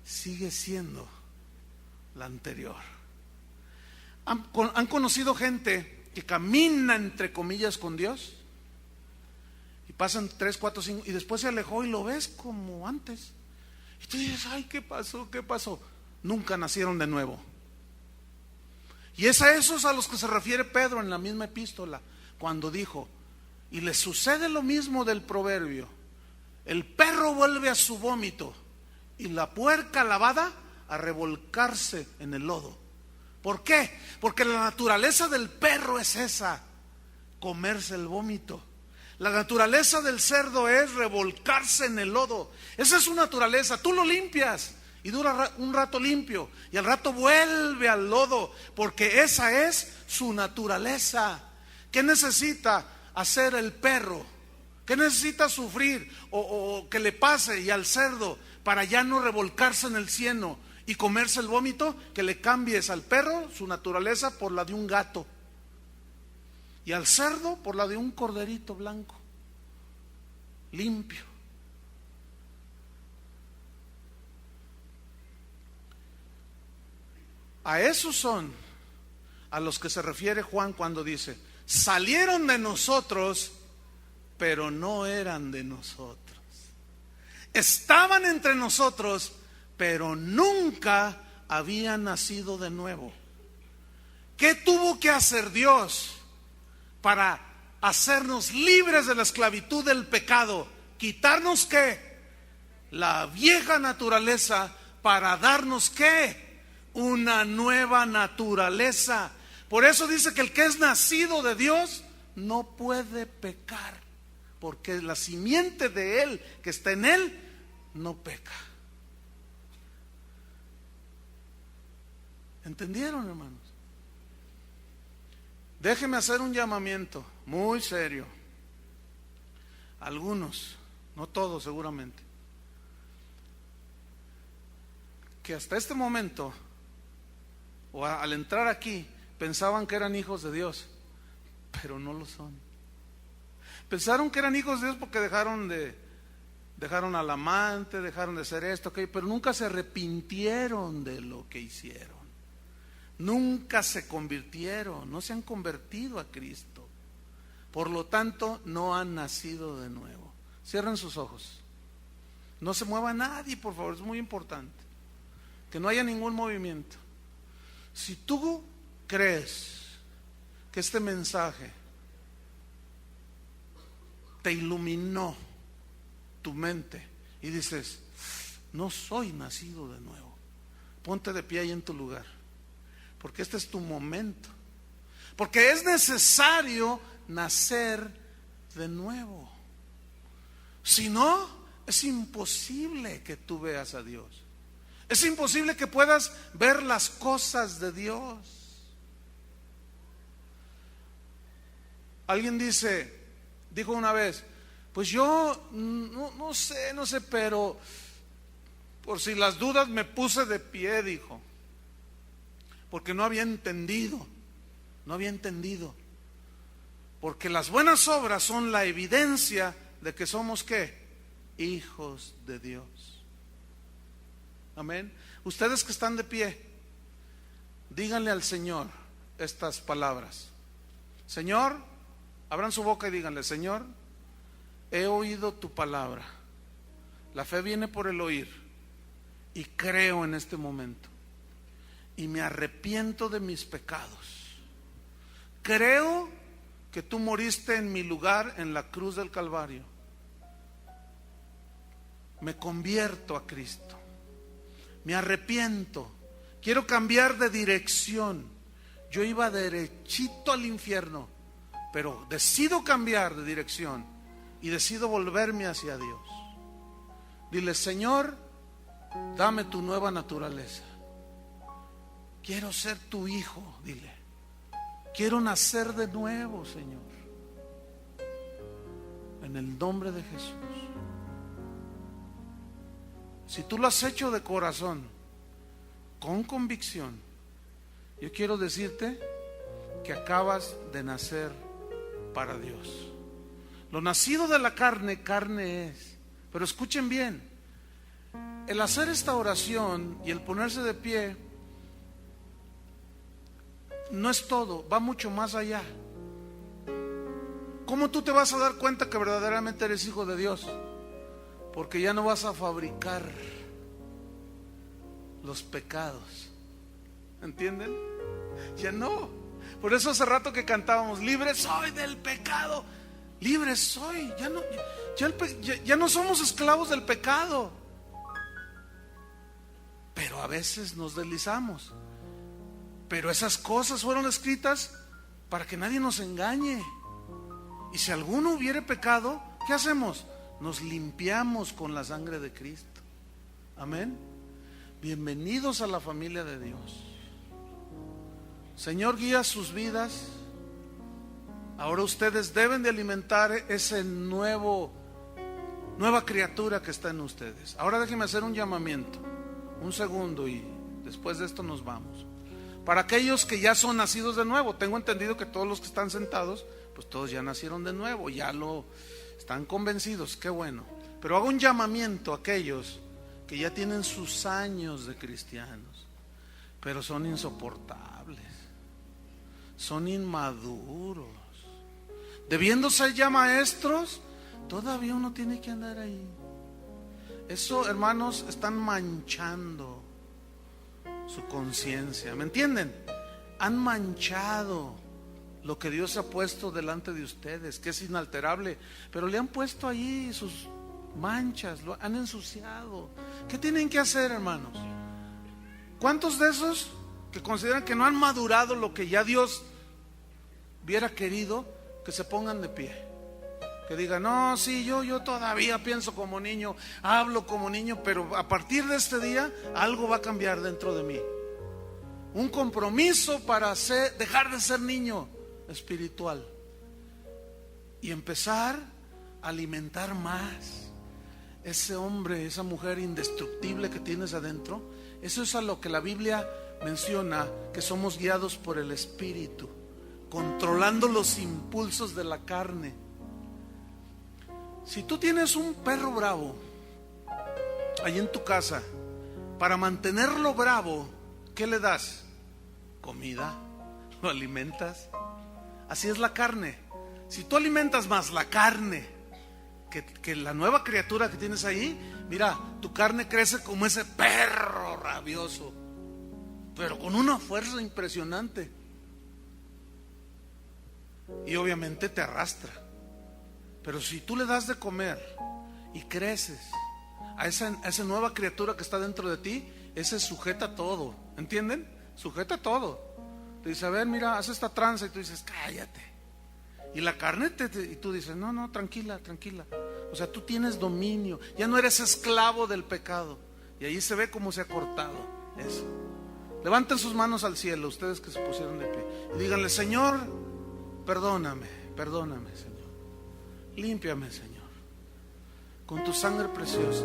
sigue siendo la anterior. ¿Han conocido gente que camina entre comillas con Dios? Y pasan 3, 4, 5 y después se alejó y lo ves como antes. Y tú dices: ay, ¿qué pasó? ¿Qué pasó? Nunca nacieron de nuevo. Y es a esos a los que se refiere Pedro en la misma epístola, cuando dijo: y le sucede lo mismo del proverbio: el perro vuelve a su vómito y la puerca lavada a revolcarse en el lodo. ¿Por qué? Porque la naturaleza del perro es esa, comerse el vómito. La naturaleza del cerdo es revolcarse en el lodo. Esa es su naturaleza. Tú lo limpias y dura un rato limpio y al rato vuelve al lodo, porque esa es su naturaleza. ¿Qué necesita hacer el perro? ¿Qué necesita sufrir o que le pase y al cerdo para ya no revolcarse en el cieno y comerse el vómito? Que le cambies al perro su naturaleza por la de un gato y al cerdo por la de un corderito blanco, limpio. A esos son a los que se refiere Juan cuando dice: salieron de nosotros, pero no eran de nosotros. Estaban entre nosotros, pero nunca habían nacido de nuevo. ¿Qué tuvo que hacer Dios para hacernos libres de la esclavitud del pecado? Quitarnos ¿qué? La vieja naturaleza, para darnos ¿qué? Una nueva naturaleza. Por eso dice que el que es nacido de Dios no puede pecar, porque la simiente de Él que está en Él no peca. ¿Entendieron, hermanos? Déjeme hacer un llamamiento muy serio. Algunos, no todos seguramente, que hasta este momento o al entrar aquí pensaban que eran hijos de Dios, pero no lo son. Pensaron que eran hijos de Dios porque dejaron al amante, dejaron de hacer esto, aquello, pero nunca se arrepintieron de lo que hicieron. Nunca se convirtieron, no se han convertido a Cristo. Por lo tanto, no han nacido de nuevo. Cierren sus ojos. No se mueva nadie, por favor, es muy importante. Que no haya ningún movimiento. Si tú crees que este mensaje te iluminó tu mente y dices, no soy nacido de nuevo, ponte de pie ahí en tu lugar, porque este es tu momento, porque es necesario nacer de nuevo. Si no, es imposible que tú veas a Dios. Es imposible que puedas ver las cosas de Dios. Alguien dijo una vez, pues yo no sé, pero por si las dudas me puse de pie, dijo, porque no había entendido, porque las buenas obras son la evidencia de que somos ¿qué? Hijos de Dios. Amén. Ustedes que están de pie, díganle al Señor estas palabras. Señor, abran su boca y díganle, Señor, he oído tu palabra. La fe viene por el oír y creo en este momento y me arrepiento de mis pecados. Creo que tú moriste en mi lugar en la cruz del Calvario. Me convierto a Cristo. Me arrepiento. Quiero cambiar de dirección. Yo iba derechito al infierno, pero decido cambiar de dirección y decido volverme hacia Dios. Dile, Señor, dame tu nueva naturaleza. Quiero ser tu hijo, dile. Quiero nacer de nuevo, Señor. En el nombre de Jesús. Si tú lo has hecho de corazón, con convicción, yo quiero decirte que acabas de nacer para Dios. Lo nacido de la carne, carne es. Pero escuchen bien, el hacer esta oración y el ponerse de pie no es todo, va mucho más allá. ¿Cómo tú te vas a dar cuenta que verdaderamente eres hijo de Dios? Porque ya no vas a fabricar los pecados. ¿Entienden? Ya no. Por eso hace rato que cantábamos, libre soy del pecado. Libre soy. Ya no somos esclavos del pecado. Pero a veces nos deslizamos. Pero esas cosas fueron escritas para que nadie nos engañe. Y si alguno hubiere pecado, ¿qué hacemos? Nos limpiamos con la sangre de Cristo. Amén. Bienvenidos a la familia de Dios. Señor, guía sus vidas. Ahora ustedes deben de alimentar ese nueva criatura que está en ustedes. Ahora déjenme hacer un llamamiento, un segundo, y después de esto nos vamos. Para aquellos que ya son nacidos de nuevo, tengo entendido que todos los que están sentados, pues todos ya nacieron de nuevo, ya lo están convencidos, qué bueno. Pero hago un llamamiento a aquellos que ya tienen sus años de cristianos, pero son insoportables, son inmaduros, debiendo ser ya maestros, todavía uno tiene que andar ahí. Eso, hermanos, están manchando su conciencia, ¿me entienden? Han manchado lo que Dios ha puesto delante de ustedes, que es inalterable, pero le han puesto ahí sus manchas, lo han ensuciado. ¿Qué tienen que hacer, hermanos? ¿Cuántos de esos que consideran que no han madurado lo que ya Dios hubiera querido, que se pongan de pie. Que digan, no, sí, yo todavía pienso como niño, hablo como niño, pero a partir de este día algo va a cambiar dentro de mí. Un compromiso para dejar de ser niño espiritual y empezar a alimentar más ese hombre, esa mujer indestructible que tienes adentro. Eso es a lo que la Biblia menciona, que somos guiados por el Espíritu, controlando los impulsos de la carne. Si tú tienes un perro bravo ahí en tu casa, para mantenerlo bravo, ¿qué le das? Comida, lo alimentas. Así es la carne. Si tú alimentas más la carne que la nueva criatura que tienes ahí, mira, tu carne crece como ese perro rabioso, pero con una fuerza impresionante. Y obviamente te arrastra. Pero si tú le das de comer y creces a esa nueva criatura que está dentro de ti, ese sujeta todo. ¿Entienden? Sujeta todo. Te dice, a ver, mira, haz esta tranza, y tú dices, cállate. Y la carne y tú dices, no, tranquila. O sea, tú tienes dominio, ya no eres esclavo del pecado. Y ahí se ve cómo se ha cortado eso. Levanten sus manos al cielo, ustedes que se pusieron de pie, y díganle, Señor, perdóname, Señor. Límpiame, Señor, con tu sangre preciosa.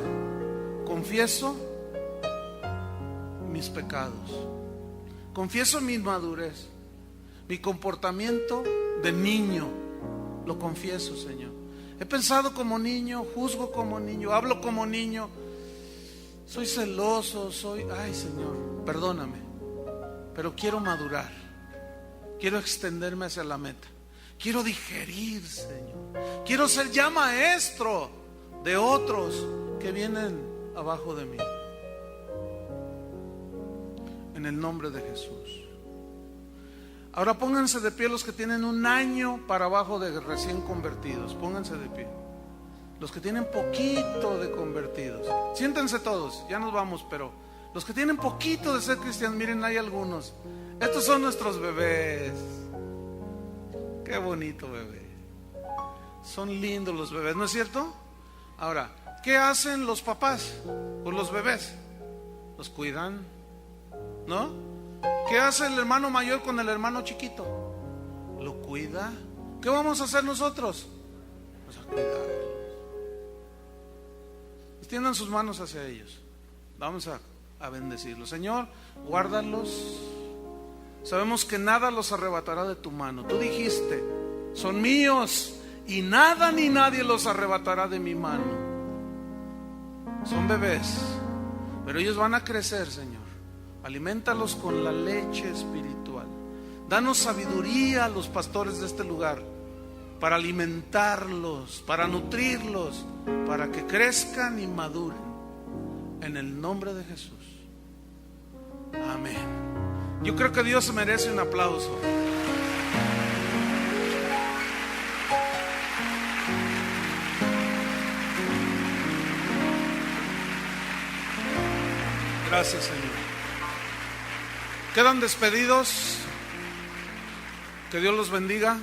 Confieso mis pecados, confieso mi inmadurez, mi comportamiento de niño, lo confieso, Señor. He pensado como niño, juzgo como niño, hablo como niño, soy celoso, ay, Señor, perdóname, pero quiero madurar, quiero extenderme hacia la meta, quiero digerir, Señor, quiero ser ya maestro de otros que vienen abajo de mí. En el nombre de Jesús. Ahora pónganse de pie los que tienen 1 año para abajo de recién convertidos. Pónganse de pie. Los que tienen poquito de convertidos. Siéntense todos, ya nos vamos, pero los que tienen poquito de ser cristianos, miren, hay algunos. Estos son nuestros bebés. Qué bonito bebé. Son lindos los bebés, ¿no es cierto? Ahora, ¿qué hacen los papás con los bebés? Los cuidan, ¿no? ¿Qué hace el hermano mayor con el hermano chiquito? Lo cuida. ¿Qué vamos a hacer nosotros? Vamos a cuidarlos. Extiendan sus manos hacia ellos. Vamos a bendecirlos. Señor, guárdalos. Sabemos que nada los arrebatará de tu mano. Tú dijiste, son míos y nada ni nadie los arrebatará de mi mano. Son bebés, pero ellos van a crecer, Señor. Aliméntalos con la leche espiritual. Danos sabiduría a los pastores de este lugar para alimentarlos, para nutrirlos, para que crezcan y maduren. En el nombre de Jesús. Amén. Yo creo que Dios merece un aplauso. Gracias, Señor. Quedan despedidos. Que Dios los bendiga.